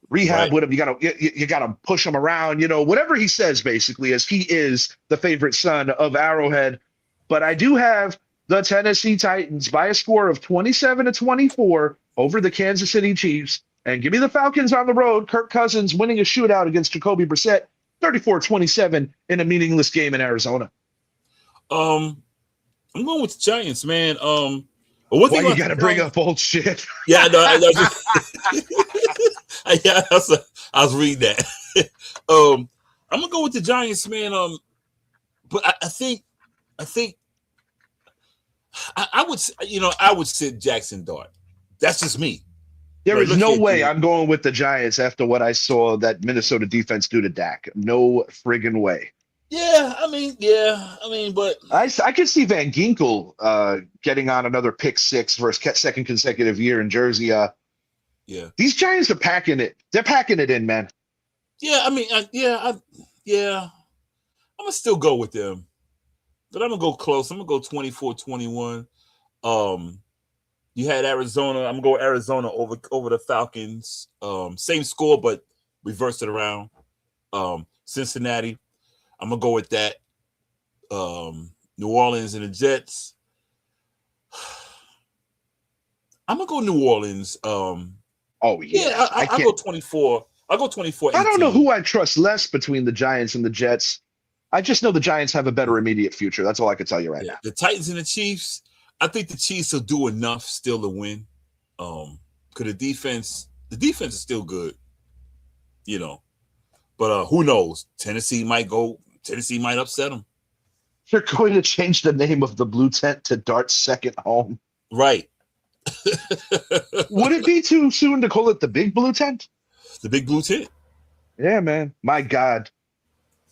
B: rehab with him. You gotta push him around, whatever he says, basically, as he is the favorite son of Arrowhead. But I do have the Tennessee Titans by a score of 27-24 over the Kansas City Chiefs. And give me the Falcons on the road. Kirk Cousins winning a shootout against Jacoby Brissett, 34-27 in a meaningless game in Arizona.
C: I'm going with the Giants, man.
B: Why you got to bring up old shit?
C: Yeah, I was reading that. I'm gonna go with the Giants, man. But I think I would sit Jackson Dart. That's just me.
B: There is no way I'm going with the Giants after what I saw that Minnesota defense do to Dak. No friggin' way.
C: Yeah, but
B: I could see Van Ginkel getting on another pick six versus second consecutive year in Jersey.
C: Yeah,
B: these Giants are packing it. They're packing it in, man.
C: Yeah, I'm gonna still go with them, but I'm gonna go close. I'm gonna go 24-21. You had Arizona. I'm gonna go Arizona over the Falcons. Same score, but reverse it around. Cincinnati. I'm gonna go with that. New Orleans and the Jets. I'm gonna go New Orleans.
B: Oh yeah.
C: I'll go 24. I'll go 24.
B: I don't know who I trust less between the Giants and the Jets. I just know the Giants have a better immediate future. That's all I can tell you right now.
C: The Titans and the Chiefs. I think the Chiefs will do enough still to win. Because the defense is still good, But who knows? Tennessee might upset them.
B: They're going to change the name of the Blue Tent to Dart's second home.
C: Right.
B: Would it be too soon to call it the Big Blue Tent?
C: The Big Blue Tent.
B: Yeah, man. My God.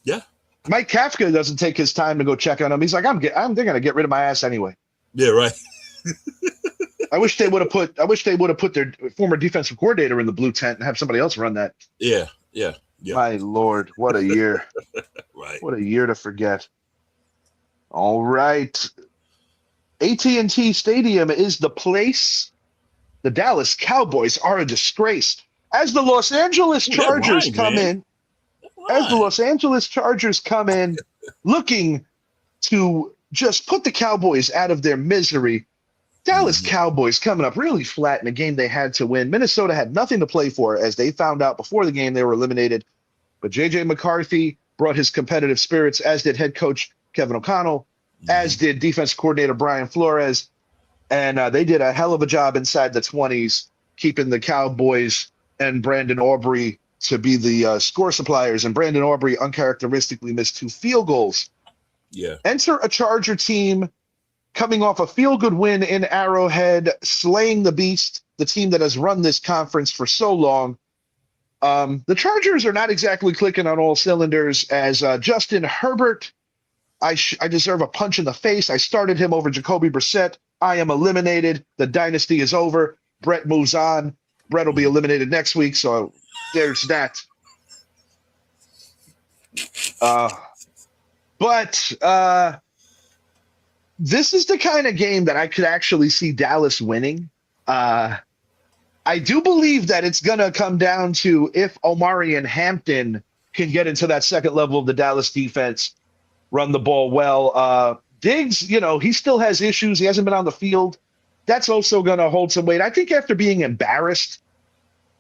C: Yeah.
B: Mike Kafka doesn't take his time to go check on him. He's like, they're going to get rid of my ass anyway.
C: Yeah, right.
B: I wish they would have put their former defensive coordinator in the blue tent and have somebody else run that.
C: Yeah.
B: My Lord, what a year.
C: Right.
B: What a year to forget. All right. AT&T Stadium is the place. The Dallas Cowboys are a disgrace. As the Los Angeles Chargers come in looking to just put the Cowboys out of their misery. Dallas Cowboys coming up really flat in a game they had to win. Minnesota had nothing to play for, as they found out before the game they were eliminated. But J.J. McCarthy brought his competitive spirits, as did head coach Kevin O'Connell, as did defense coordinator Brian Flores. And they did a hell of a job inside the 20s, keeping the Cowboys and Brandon Aubrey to be the score suppliers. And Brandon Aubrey uncharacteristically missed 2 field goals.
C: Yeah.
B: Enter a Charger team coming off a feel-good win in Arrowhead, slaying the beast, the team that has run this conference for so long. The Chargers are not exactly clicking on all cylinders, as Justin Herbert, I deserve a punch in the face. I started him over Jacoby Brissett. I am eliminated. The dynasty is over. Brett moves on. Brett will be eliminated next week, so there's that. But this is the kind of game that I could actually see Dallas winning. I do believe that it's going to come down to if Omari and Hampton can get into that second level of the Dallas defense, run the ball well. Diggs, he still has issues. He hasn't been on the field. That's also going to hold some weight. I think after being embarrassed,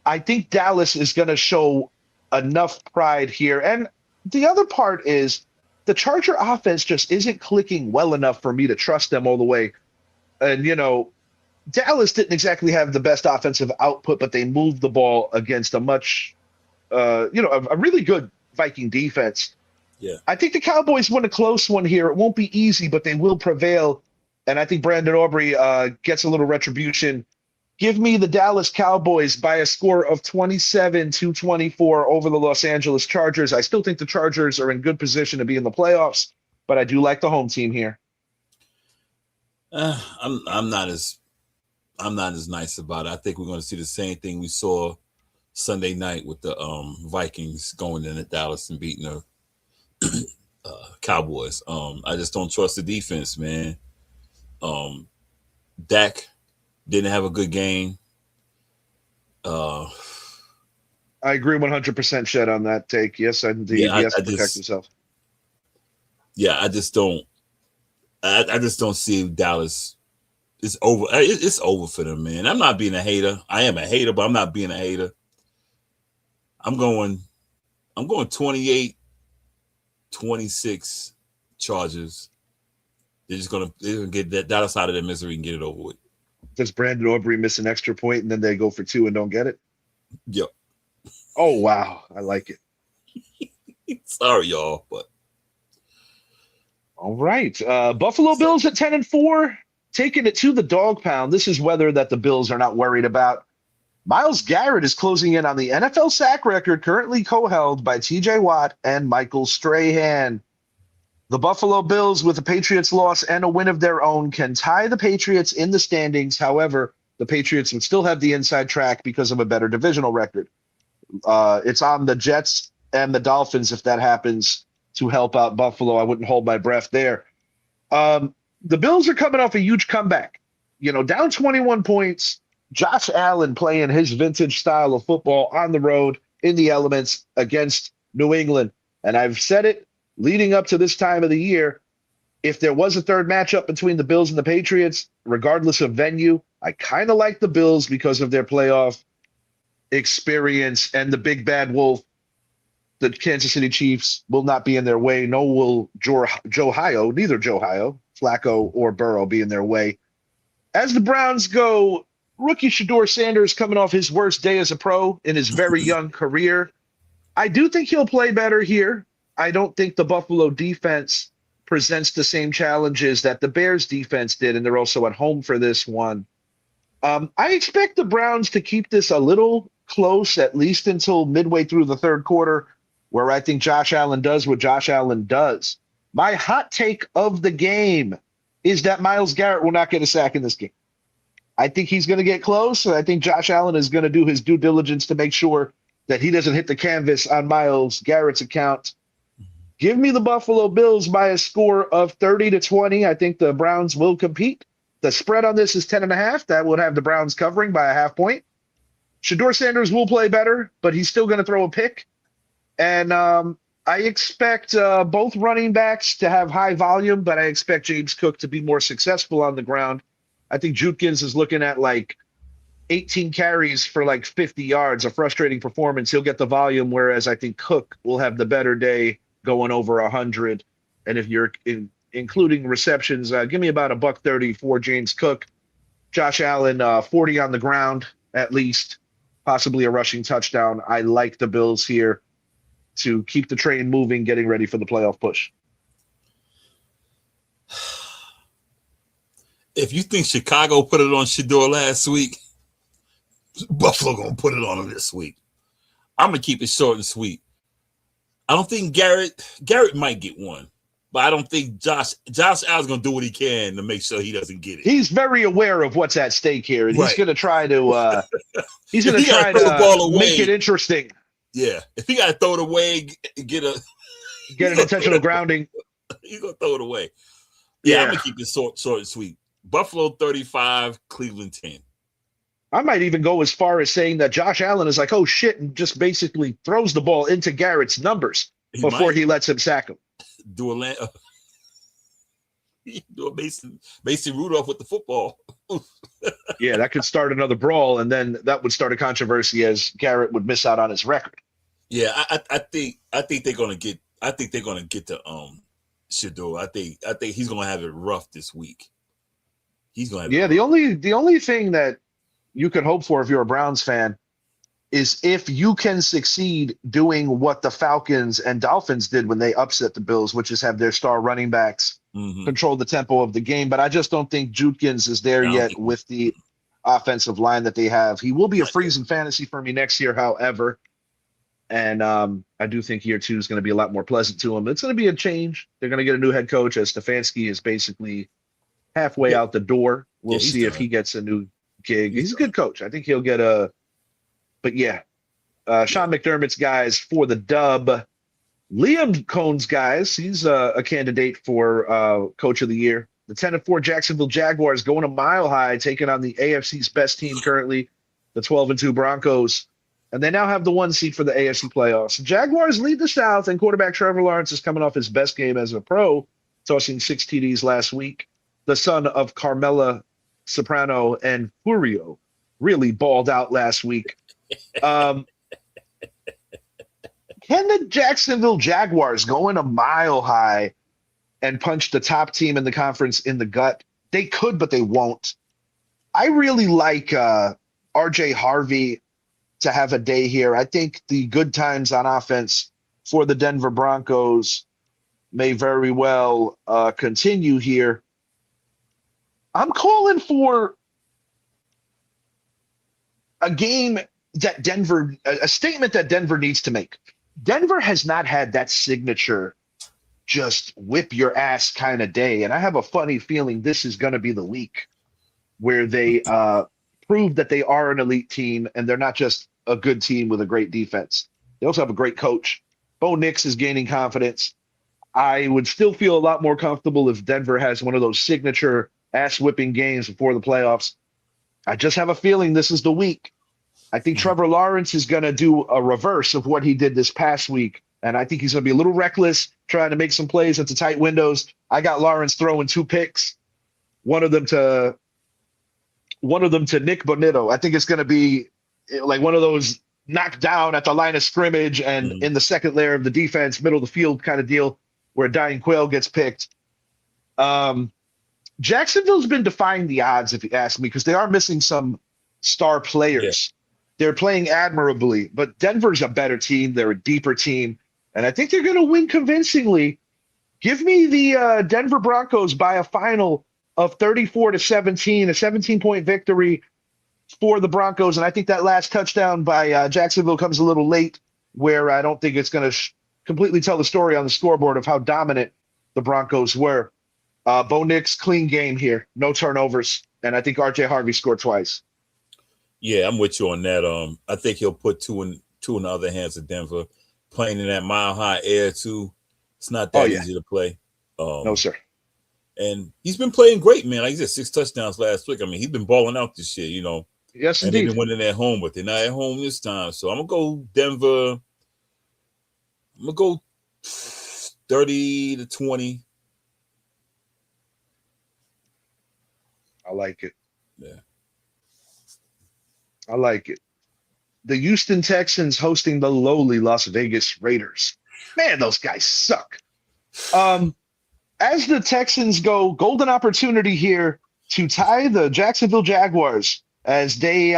B: I think Dallas is going to show enough pride here. And the other part is the Charger offense just isn't clicking well enough for me to trust them all the way. And, Dallas didn't exactly have the best offensive output, but they moved the ball against a much, a really good Viking defense.
C: Yeah.
B: I think the Cowboys win a close one here. It won't be easy, but they will prevail. And I think Brandon Aubrey gets a little retribution. Give me the Dallas Cowboys by a score of 27-24 over the Los Angeles Chargers. I still think the Chargers are in good position to be in the playoffs, but I do like the home team here.
C: I'm not as nice about it. I think we're going to see the same thing we saw Sunday night with the Vikings going into Dallas and beating the Cowboys. I just don't trust the defense, man. Dak didn't have a good game.
B: I agree 100%, Shed, on that take. Yes, indeed.
C: Yeah,
B: he has to protect himself.
C: Yeah, I just don't see Dallas. It's over. It's over for them, man. I'm not being a hater. I am a hater, but I'm not being a hater. I'm going 28-26 Chargers. They're gonna get that Dallas out of their misery and get it over with.
B: Does Brandon Aubrey miss an extra point and then they go for 2 and don't get it?
C: Yep.
B: Oh, wow. I like it.
C: Sorry, y'all, but
B: all right. Buffalo Bills at 10-4, taking it to the dog pound. This is weather that the Bills are not worried about. Myles Garrett is closing in on the NFL sack record currently co-held by TJ Watt and Michael Strahan. The Buffalo Bills, with the Patriots' loss and a win of their own, can tie the Patriots in the standings. However, the Patriots would still have the inside track because of a better divisional record. It's on the Jets and the Dolphins if that happens to help out Buffalo. I wouldn't hold my breath there. The Bills are coming off a huge comeback. Down 21 points. Josh Allen playing his vintage style of football on the road in the elements against New England. And I've said it leading up to this time of the year, if there was a third matchup between the Bills and the Patriots, regardless of venue, I kind of like the Bills because of their playoff experience and the big bad wolf. The Kansas City Chiefs will not be in their way. No will neither Joe Flacco or Burrow be in their way. As the Browns go, rookie Shedeur Sanders coming off his worst day as a pro in his very young career. I do think he'll play better here. I don't think the Buffalo defense presents the same challenges that the Bears defense did, and they're also at home for this one. I expect the Browns to keep this a little close, at least until midway through the third quarter. where I think Josh Allen does what Josh Allen does. My hot take of the game is that Myles Garrett will not get a sack in this game. I think he's going to get close, and I think Josh Allen is going to do his due diligence to make sure that he doesn't hit the canvas on Myles Garrett's account. Give me the Buffalo Bills by a score of 30-20. I think the Browns will compete. The spread on this is 10.5. That would have the Browns covering by a half point. Shedeur Sanders will play better, but he's still going to throw a pick. And I expect both running backs to have high volume, but I expect James Cook to be more successful on the ground. I think Judkins is looking at like 18 carries for like 50 yards, a frustrating performance. He'll get the volume, whereas I think Cook will have the better day going over 100. And if you're including receptions, give me about $130 for James Cook. Josh Allen, 40 on the ground at least, possibly a rushing touchdown. I like the Bills here to keep the train moving, getting ready for the playoff push.
C: If you think Chicago put it on Shedeur last week, Buffalo gonna put it on him this week. I'm gonna keep it short and sweet. I don't think Garrett might get one, but I don't think Josh Allen's gonna do what he can to make sure he doesn't get it.
B: He's very aware of what's at stake here, and
C: Right.
B: he's gonna try to make it interesting.
C: Yeah, if he gotta throw it away, get an
B: intentional grounding.
C: He's gonna throw it away. Yeah,
B: Yeah.
C: I'm gonna keep it short and sweet. Buffalo 35, Cleveland 10.
B: I might even go as far as saying that Josh Allen is like, oh shit, and just basically throws the ball into Garrett's numbers before he lets him sack him.
C: Do a Mason Rudolph with the football.
B: Yeah, that could start another brawl, and then that would start a controversy as Garrett would miss out on his record.
C: Yeah, I think they're gonna get the Shedeur. I think he's gonna have it rough this week. He's gonna have
B: the only thing that you could hope for if you're a Browns fan is if you can succeed doing what the Falcons and Dolphins did when they upset the Bills, which is have their star running backs control the tempo of the game. But I just don't think Judkins is there yet with the offensive line that they have. He will be a freezing fantasy for me next year, however. And I do think year 2 is going to be a lot more pleasant to him. It's going to be a change. They're going to get a new head coach as Stefanski is basically halfway out the door. We'll see if he gets a new gig. He's a good coach. I think he'll get a – but, yeah, Sean McDermott's guys for the dub. Liam Cohn's guys, he's a candidate for Coach of the Year. The 10-4 Jacksonville Jaguars going a mile high, taking on the AFC's best team currently, the 12-2 Broncos. And they now have the 1 seed for the AFC playoffs. The Jaguars lead the South, and quarterback Trevor Lawrence is coming off his best game as a pro, tossing 6 TDs last week. The son of Carmela Soprano and Furio really balled out last week. Can the Jacksonville Jaguars go in a mile high and punch the top team in the conference in the gut? They could, but they won't. I really like RJ Harvey to have a day here. I think the good times on offense for the Denver Broncos may very well continue here. I'm calling for a game that a statement that Denver needs to make. Denver has not had that signature just whip your ass kind of day. And I have a funny feeling this is going to be the week where they prove that they are an elite team and they're not just a good team with a great defense. They also have a great coach. Bo Nix is gaining confidence. I would still feel a lot more comfortable if Denver has one of those signature ass-whipping games before the playoffs. I just have a feeling this is the week. I think Trevor Lawrence is going to do a reverse of what he did this past week, and I think he's going to be a little reckless, trying to make some plays into tight windows. I got Lawrence throwing 2 picks, one of them to Nick Bonito. I think it's going to be like one of those knocked down at the line of scrimmage and in the second layer of the defense, middle of the field kind of deal where Dying Quail gets picked. Jacksonville's been defying the odds, if you ask me, because they are missing some star players. Yeah. They're playing admirably, but Denver's a better team. They're a deeper team, and I think they're going to win convincingly. Give me the Denver Broncos by a final of 34-17, a 17-point victory for the Broncos, and I think that last touchdown by Jacksonville comes a little late, where I don't think it's going to completely tell the story on the scoreboard of how dominant the Broncos were. Bo Nix, clean game here, no turnovers, and I think RJ Harvey scored twice.
C: Yeah, I'm with you on that. I think he'll put two in the other hands of Denver, playing in that mile high air too. It's not that easy to play.
B: No, sir.
C: And he's been playing great, man. Like he said, 6 touchdowns last week. I mean, he's been balling out this year, you know.
B: Yes,
C: and
B: indeed.
C: they've been winning at home, but they're not at home this time. So I'm gonna go Denver. I'm gonna go 30-20.
B: I like it.
C: Yeah.
B: I like it. The Houston Texans hosting the lowly Las Vegas Raiders. Man, those guys suck. As the Texans go, golden opportunity here to tie the Jacksonville Jaguars as they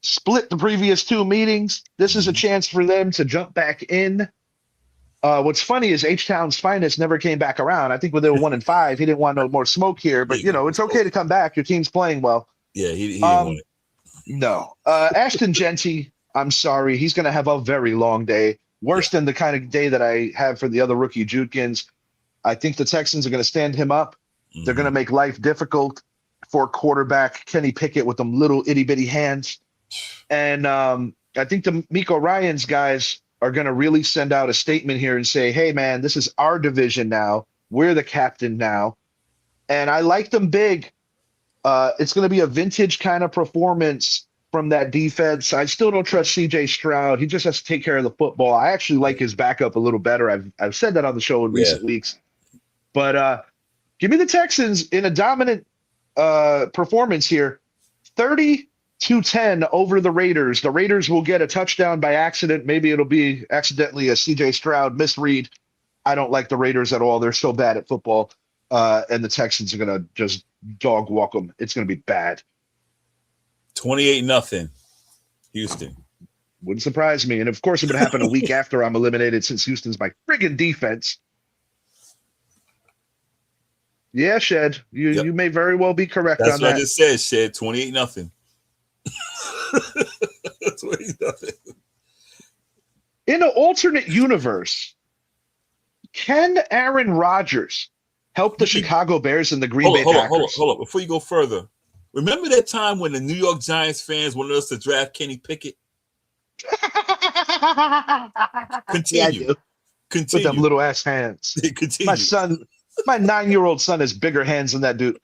B: split the previous 2 meetings. This is a chance for them to jump back in. What's funny is H-Town's finest never came back around. I think when they were 1-5, he didn't want no more smoke here. But, it's okay to come back. Your team's playing well.
C: Yeah, he didn't want it.
B: No. Ashton Genty, I'm sorry. He's going to have a very long day. Worse than the kind of day that I have for the other rookie, Judkins. I think the Texans are going to stand him up. Mm-hmm. They're going to make life difficult for quarterback Kenny Pickett with them little itty-bitty hands. And I think the Miko Ryans guys are going to really send out a statement here and say, hey, man, this is our division now. We're the captain now. And I like them big. It's going to be a vintage kind of performance from that defense. I still don't trust C.J. Stroud. He just has to take care of the football. I actually like his backup a little better. I've said that on the show in recent weeks. But give me the Texans in a dominant performance here. 30-10 over the Raiders. The Raiders will get a touchdown by accident. Maybe it'll be accidentally a C.J. Stroud misread. I don't like the Raiders at all. They're so bad at football. And the Texans are going to just dog walk them. It's going to be bad.
C: 28-0, Houston.
B: Wouldn't surprise me. And of course, it would happen a week after I'm eliminated since Houston's my friggin' defense. Yeah, Shed, you may very well be correct on that.
C: That's what I just said, Shed. 28-0. 28-0.
B: In an alternate universe, can Aaron Rodgers help the Chicago Bears and the Green Bay Packers?
C: Hold on. Before you go further, remember that time when the New York Giants fans wanted us to draft Kenny Pickett? Continue.
B: Yeah, with them little ass hands.
C: Continue.
B: My 9-year-old son has bigger hands than that dude.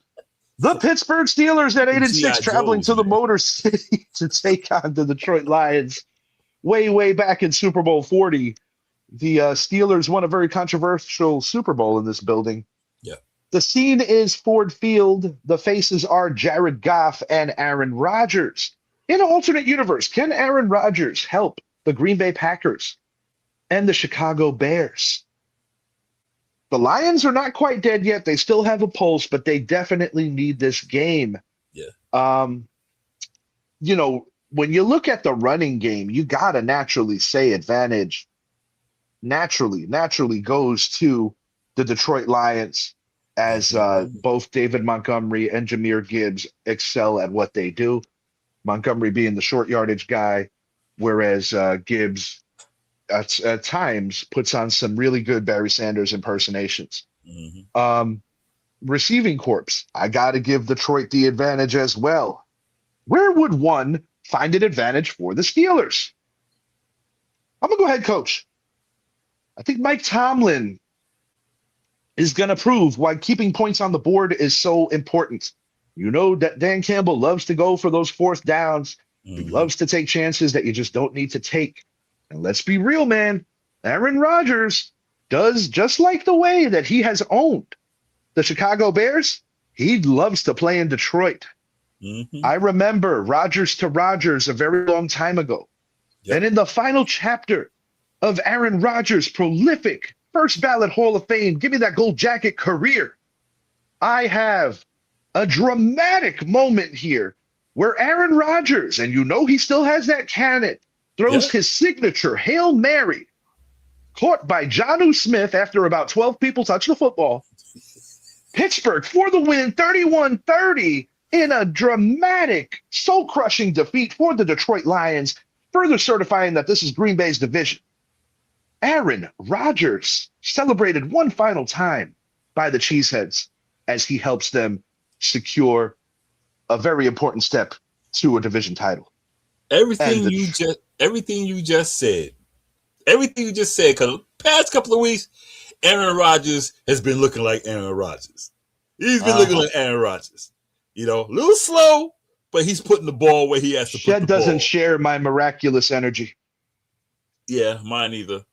B: The Pittsburgh Steelers at 8-6 traveling to the Motor City to take on the Detroit Lions. Way back in Super Bowl 40, the Steelers won a very controversial Super Bowl in this building.
C: Yeah.
B: The scene is Ford Field. The faces are Jared Goff and Aaron Rodgers. In an alternate universe, can Aaron Rodgers help the Green Bay Packers and the Chicago Bears? The Lions are not quite dead yet. They still have a pulse, but they definitely need this game.
C: Yeah.
B: When you look at the running game, you got to naturally say advantage naturally goes to the Detroit Lions as both David Montgomery and Jahmyr Gibbs excel at what they do. Montgomery being the short yardage guy, whereas Gibbs at times puts on some really good Barry Sanders impersonations.
C: Mm-hmm.
B: Receiving corps, I got to give Detroit the advantage as well. Where would one find an advantage for the Steelers? I'm going to go ahead, coach. I think Mike Tomlin is going to prove why keeping points on the board is so important. You know that Dan Campbell loves to go for those fourth downs.
C: Mm-hmm.
B: He loves to take chances that you just don't need to take. And let's be real, man. Aaron Rodgers does just like the way that he has owned the Chicago Bears. He loves to play in Detroit.
C: Mm-hmm.
B: I remember Rodgers to Rodgers a very long time ago.
C: Yep.
B: And in the final chapter of Aaron Rodgers' prolific first ballot Hall of Fame, give me that gold jacket career, I have a dramatic moment here where Aaron Rodgers, and he still has that cannon, throws his signature Hail Mary, caught by Jonnu Smith after about 12 people touch the football. Pittsburgh for the win, 31-30 in a dramatic, soul-crushing defeat for the Detroit Lions, further certifying that this is Green Bay's division. Aaron Rodgers celebrated one final time by the Cheeseheads as he helps them secure a very important step to a division title.
C: Everything you just said, because the past couple of weeks, Aaron Rodgers has been looking like Aaron Rodgers. He's been looking like Aaron Rodgers. You know, a little slow, but he's putting the ball where he has to put the ball.
B: Shed doesn't share my miraculous energy.
C: Yeah, mine either.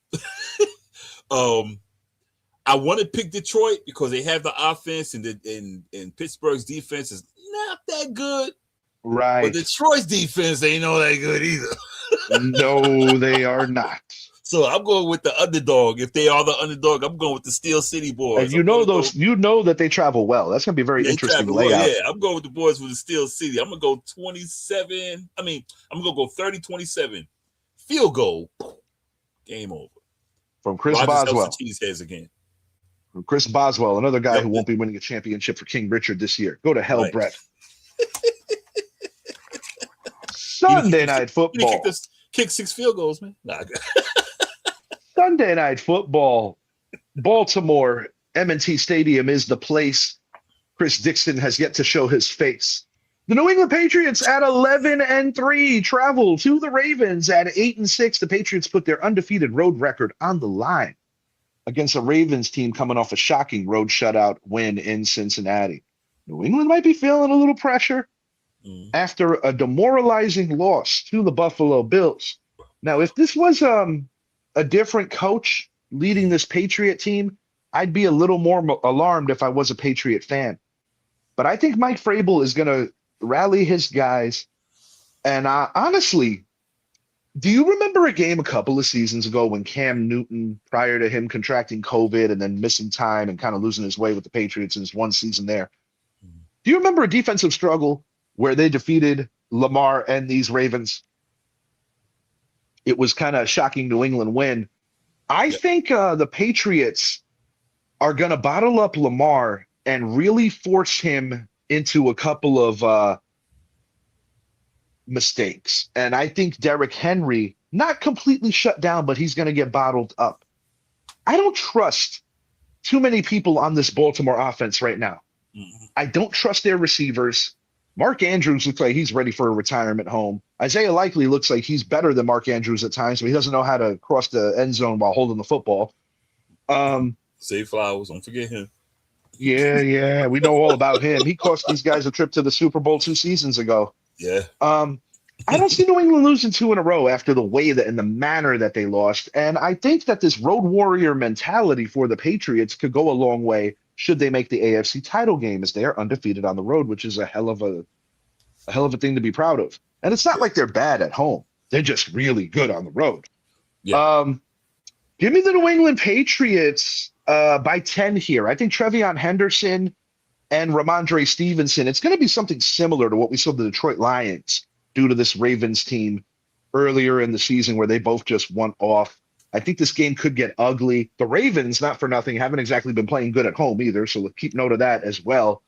C: I want to pick Detroit because they have the offense, and Pittsburgh's defense is not that good.
B: Right.
C: But Detroit's defense ain't no that good either.
B: No, they are not.
C: So I'm going with the underdog. If they are the underdog, I'm going with the Steel City boys.
B: And you know that they travel well. That's gonna be a very interesting layout.
C: Well, yeah, I'm going with the boys with the Steel City. I'm gonna go 27. I'm gonna go 30-27. Field goal. Game over.
B: From Chris
C: Rodgers
B: Boswell.
C: Cheeseheads again.
B: From Chris Boswell, another guy who won't be winning a championship for King Richard this year. Go to hell, right. Brett. Sunday night football.
C: Kick 6 field goals, man. Nah.
B: Sunday night football. Baltimore, M&T Stadium is the place. Chris Dixon has yet to show his face. The New England Patriots at 11-3 travel to the Ravens at 8-6. The Patriots put their undefeated road record on the line against a Ravens team coming off a shocking road shutout win in Cincinnati. New England might be feeling a little pressure after a demoralizing loss to the Buffalo Bills. Now, if this was a different coach leading this Patriot team, I'd be a little more alarmed if I was a Patriot fan. But I think Mike Vrabel is going to rally his guys. And honestly, do you remember a game a couple of seasons ago when Cam Newton, prior to him contracting COVID and then missing time and kind of losing his way with the Patriots in his one season there? Do you remember a defensive struggle where they defeated Lamar and these Ravens? It was kind of a shocking New England win. I think the Patriots are going to bottle up Lamar and really force him into a couple of mistakes. And I think Derrick Henry, not completely shut down, but he's going to get bottled up. I don't trust too many people on this Baltimore offense right now. I don't trust their receivers. Mark Andrews looks like he's ready for a retirement home. Isaiah Likely looks like he's better than Mark Andrews at times, but he doesn't know how to cross the end zone while holding the football.
C: Zay Flowers, don't forget him.
B: Yeah, we know all about him. He cost these guys a trip to the Super Bowl 2 seasons ago.
C: Yeah.
B: I don't see New England losing 2 in a row after the way that and the manner that they lost. And I think that this road warrior mentality for the Patriots could go a long way should they make the AFC title game, as they are undefeated on the road, which is a hell of a thing to be proud of. And it's not like they're bad at home. They're just really good on the road. Yeah. Give me the New England Patriots by 10 here. I think Trevion Henderson and Ramondre Stevenson, it's going to be something similar to what we saw the Detroit Lions do to this Ravens team earlier in the season, where they both just went off. I think this game could get ugly. The Ravens, not for nothing, haven't exactly been playing good at home either, so keep note of that as well.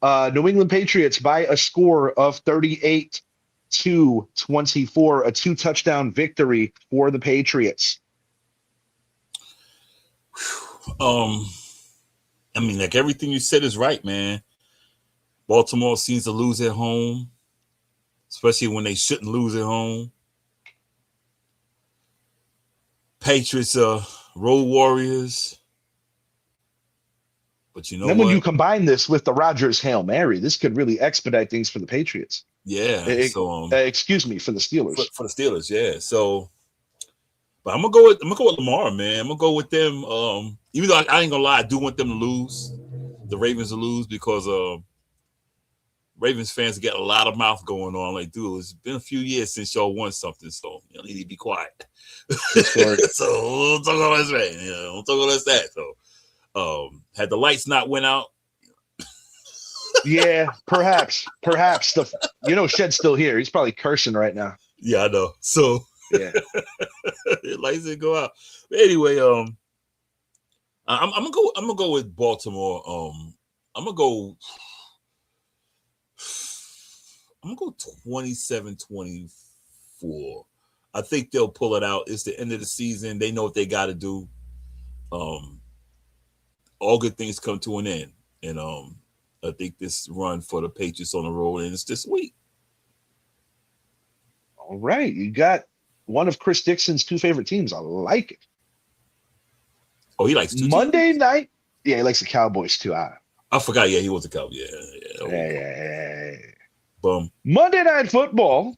B: New England Patriots by a score of 38-24, a 2-touchdown victory for the Patriots.
C: I mean, like everything you said is right, man. Baltimore seems to lose at home, especially when they shouldn't lose at home. Patriots are road warriors. But you know
B: then
C: what?
B: When you combine this with the Rodgers Hail Mary, this could really expedite things for the Patriots.
C: Yeah.
B: Excuse me, for the Steelers.
C: For the Steelers, yeah. So, but I'm gonna go with Lamar, man. I'm gonna go with them. Even though I ain't gonna lie, I do want them to lose, the Ravens to lose, because Ravens fans get a lot of mouth going on. Like, dude, it's been a few years since y'all won something, so you need to be quiet. So don't talk all this, man. Don't talk all this that. So, had the lights not went out.
B: Yeah, perhaps Shed's still here. He's probably cursing right now.
C: Yeah, I know. So
B: yeah,
C: the lights didn't go out. But anyway, I'm gonna go with Baltimore. I'm gonna go 27-24. I think they'll pull it out. It's the end of the season. They know what they got to do. All good things come to an end, and I think this run for the Patriots on the road ends this week.
B: All right, you got one of Chris Dixon's two favorite teams. I like it.
C: Oh, he likes
B: Monday
C: teams?
B: night. Yeah, he likes the Cowboys too.
C: I forgot. Yeah, he was a Cowboy.
B: Yeah.
C: Boom.
B: Monday Night Football.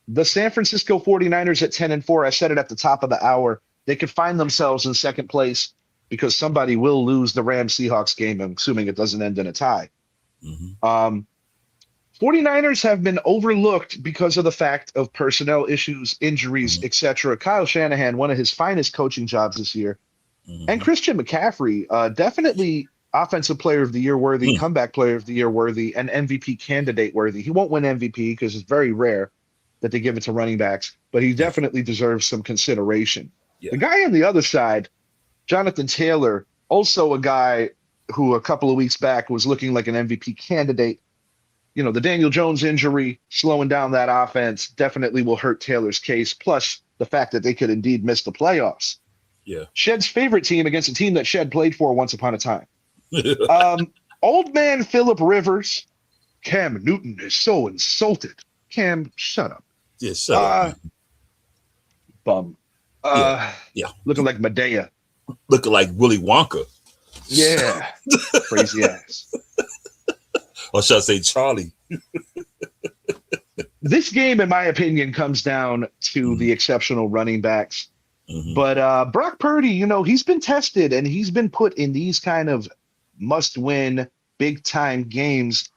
B: The San Francisco 49ers at 10-4. I said it at the top of the hour. They could find themselves in second place because somebody will lose the Rams-Seahawks game. I'm assuming it doesn't end in a tie. 49ers have been overlooked because of the fact of personnel issues, injuries, etc. Kyle Shanahan, one of his finest coaching jobs this year. And Christian McCaffrey, definitely offensive player of the year worthy, comeback player of the year worthy, and MVP candidate worthy. He won't win MVP because it's very rare that they give it to running backs, but he definitely deserves some consideration. Yeah. The guy on the other side, Jonathan Taylor, also a guy who a couple of weeks back was looking like an MVP candidate. You know, the Daniel Jones injury, slowing down that offense definitely will hurt Taylor's case, plus the fact that they could indeed miss the playoffs.
C: Yeah.
B: Shed's favorite team against a team that Shed played for once upon a time. Old man Phillip Rivers. Cam Newton is so insulted. Cam, shut up.
C: Yeah, shut up.
B: Bum.
C: Yeah.
B: Looking like Medea.
C: Looking like Willy Wonka.
B: Yeah. Crazy ass.
C: Or should I say Charlie?
B: This game, in my opinion, comes down to the exceptional running backs. But Brock Purdy, you know, he's been tested and he's been put in these kind of must-win, big-time games.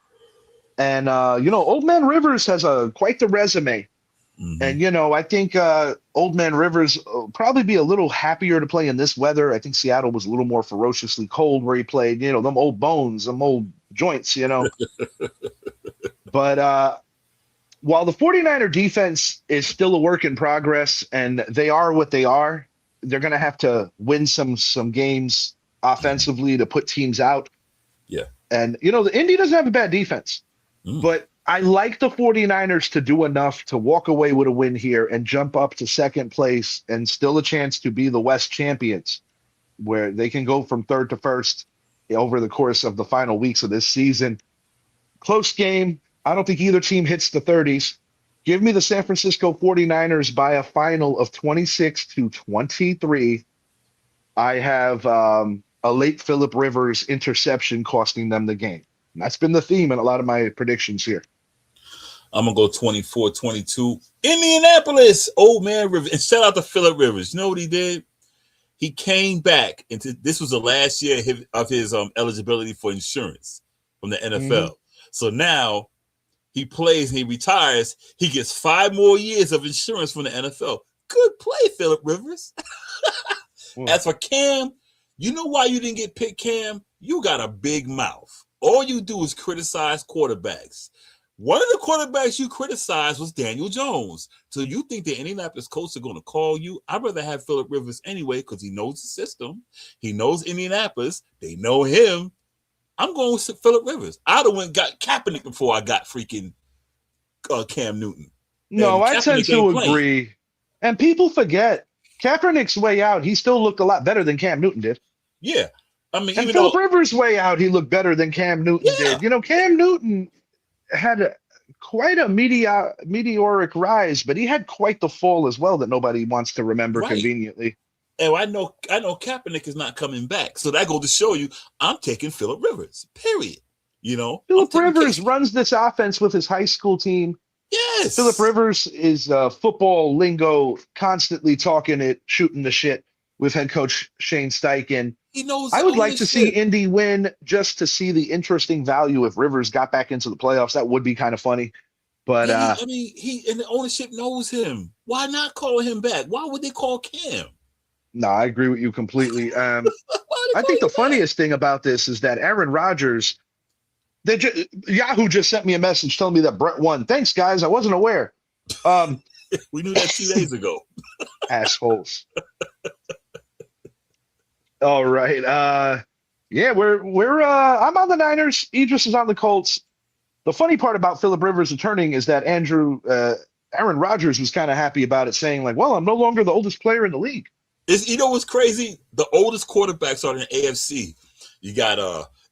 B: And, you know, Old Man Rivers has quite the resume. And, you know, I think Old Man Rivers will probably be a little happier to play in this weather. I think Seattle was a little more ferociously cold where he played. You know, them old bones, them old joints, you know. But while the 49er defense is still a work in progress and they are what they are, they're going to have to win some games offensively to put teams out.
C: Yeah.
B: And, you know, the Indy doesn't have a bad defense, but I like the 49ers to do enough to walk away with a win here and jump up to second place and still a chance to be the West champions, where they can go from third to first over the course of the final weeks of this season. Close game. I don't think either team hits the 30s. Give me the San Francisco 49ers by a final of 26-23. I have a late Phillip Rivers interception costing them the game. And that's been the theme in a lot of my predictions here.
C: I'm going to go 24-22. Indianapolis, Old Man Rivers. And shout out to Phillip Rivers. You know what he did? He came back into this was the last year of his eligibility for insurance from the NFL. So now he plays and he retires. He gets 5 more years of insurance from the NFL. Good play, Phillip Rivers. As for Cam, you know why you didn't get picked, Cam? You got a big mouth. All you do is criticize quarterbacks. One of the quarterbacks you criticized was Daniel Jones. So you think the Indianapolis Colts are going to call you? I'd rather have Phillip Rivers anyway because he knows the system. He knows Indianapolis. They know him. I'm going with Phillip Rivers. I'd have went got Kaepernick before I got freaking Cam Newton.
B: No, I tend to agree. And people forget Kaepernick's way out. He still looked a lot better than Cam Newton did.
C: Yeah. I mean,
B: and Phillip Rivers' way out, he looked better than Cam Newton did. You know, Cam Newton had quite a meteoric rise, but he had quite the fall as well that nobody wants to remember conveniently.
C: And I know Kaepernick is not coming back. So that goes to show you I'm taking Phillip Rivers, period. You know,
B: Phillip Rivers runs this offense with his high school team.
C: Yes.
B: Phillip Rivers is football lingo, constantly talking it, shooting the shit with head coach Shane Steichen.
C: He knows.
B: I would like to see Indy win just to see the interesting value if Rivers got back into the playoffs. That would be kind of funny. But
C: I mean, he and the ownership knows him. Why not call him back? Why would they call Cam?
B: No, I agree with you completely. I think the funniest thing about this is that Aaron Rodgers, Yahoo just sent me a message telling me that Brett won. Thanks, guys. I wasn't aware.
C: We knew that 2 days ago.
B: Assholes. All right. Yeah, we're I'm on the Niners. Idris is on the Colts. The funny part about Phillip Rivers returning is that Andrew Aaron Rodgers was kind of happy about it, saying like, "Well, I'm no longer the oldest player in the league."
C: You know what's crazy? The oldest quarterbacks are in the AFC. You got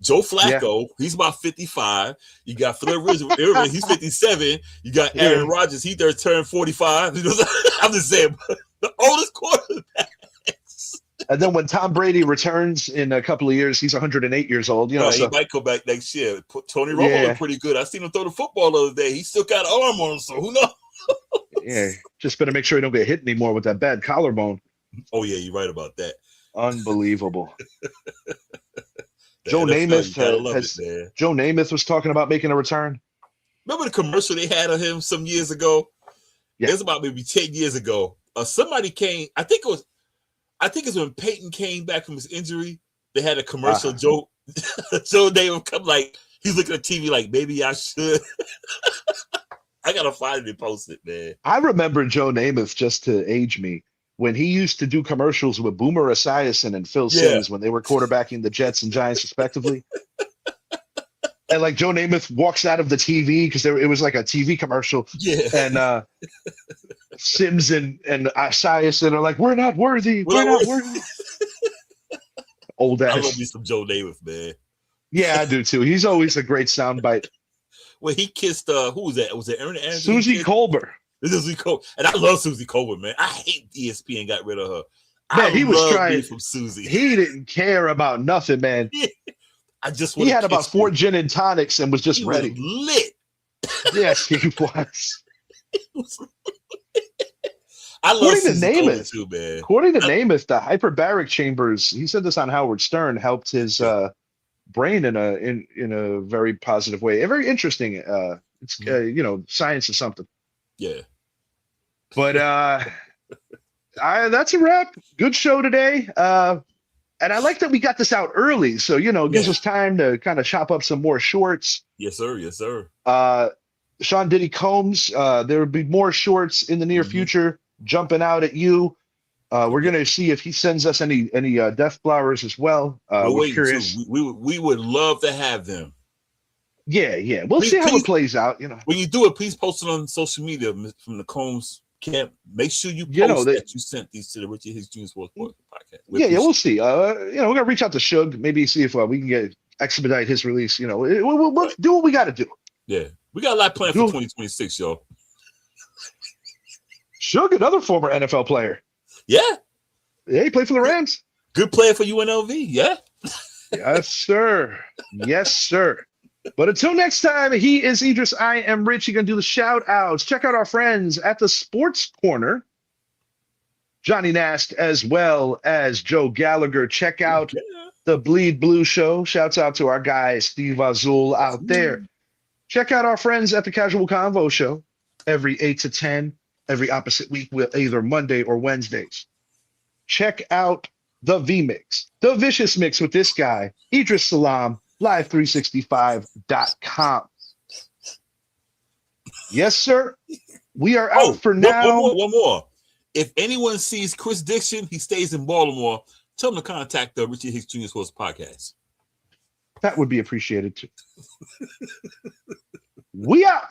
C: Joe Flacco, he's about 55. You got Philip Rivers, he's 57. You got Aaron Rodgers, he there turned 45. You know, I'm just saying, the oldest quarterbacks.
B: And then when Tom Brady returns in a couple of years, he's 108 years old. You know,
C: he might come back next year. Tony Romo looked pretty good. I seen him throw the football the other day. He still got an arm on him, so who knows?
B: Yeah, just better make sure he don't get hit anymore with that bad collarbone.
C: Oh yeah, you're right about that.
B: Unbelievable. Joe Namath Joe Namath was talking about making a return.
C: Remember the commercial they had of him some years ago? Yeah. It was about maybe 10 years ago. Somebody came, I think it's when Peyton came back from his injury. They had a commercial. Joe Namath come like, he's looking at TV like, maybe I should. I gotta find it and post it, man.
B: I remember Joe Namath, just to age me, when he used to do commercials with Boomer Esiason and Phil Simms when they were quarterbacking the Jets and Giants respectively. And like Joe Namath walks out of the TV because it was like a TV commercial.
C: Yeah.
B: And Simms and Esiason are like, "We're not worthy. We're not worthy." Old ass.
C: I love me some Joe Namath, man.
B: Yeah, I do too. He's always a great soundbite.
C: Well, he kissed who was that? Was it Aaron Andrews?
B: Susie Colbert.
C: Susie Colbert. And I love Susie Colbert, man. I hate ESPN got rid of her.
B: Man, he was trying
C: from Susie.
B: He didn't care about nothing, man. He had about 4 gin and tonics and was just ready.
C: Lit.
B: Yes, he was.
C: I love Susie Colbert too, man.
B: According to Namath, the hyperbaric chambers, he said this on Howard Stern, helped his brain in a very positive way. Very interesting. It's science is something.
C: Yeah.
B: But that's a wrap. Good show today. And I like that we got this out early, so it gives us time to kind of chop up some more shorts.
C: Yes, sir. Yes, sir.
B: Sean Diddy Combs, there will be more shorts in the near future jumping out at you. We're gonna see if he sends us any death flowers as well. We're curious.
C: We would love to have them.
B: Yeah. We'll see how it plays out.
C: When you do it, please post it on social media from the Combs camp. Make sure you post that you sent these to the Richard Hicks Jr. Sports Podcast.
B: We'll see. We're gonna reach out to Suge, maybe see if we can expedite his release. We'll do what we got to do.
C: Yeah, we got a lot planned for 2026, y'all.
B: Suge, another former NFL player.
C: Yeah,
B: he played for the Rams.
C: Good player for UNLV. Yeah.
B: Yes, sir. Yes, sir. But until next time, he is Idris. I am Rich. You're going to do the shout outs. Check out our friends at the Sports Corner, Johnny Nast, as well as Joe Gallagher. Check out the Bleed Blue Show. Shouts out to our guy, Steve Azul, out there. Check out our friends at the Casual Convo Show every 8 to 10, every opposite week, with either Monday or Wednesdays. Check out the V-Mix, the Vicious Mix with this guy, Idris Salam. Live365.com. Yes, sir. We are out for now.
C: One more. If anyone sees Chris Dixon, he stays in Baltimore. Tell him to contact the Richard Hicks Jr. Sports Podcast.
B: That would be appreciated too. We out.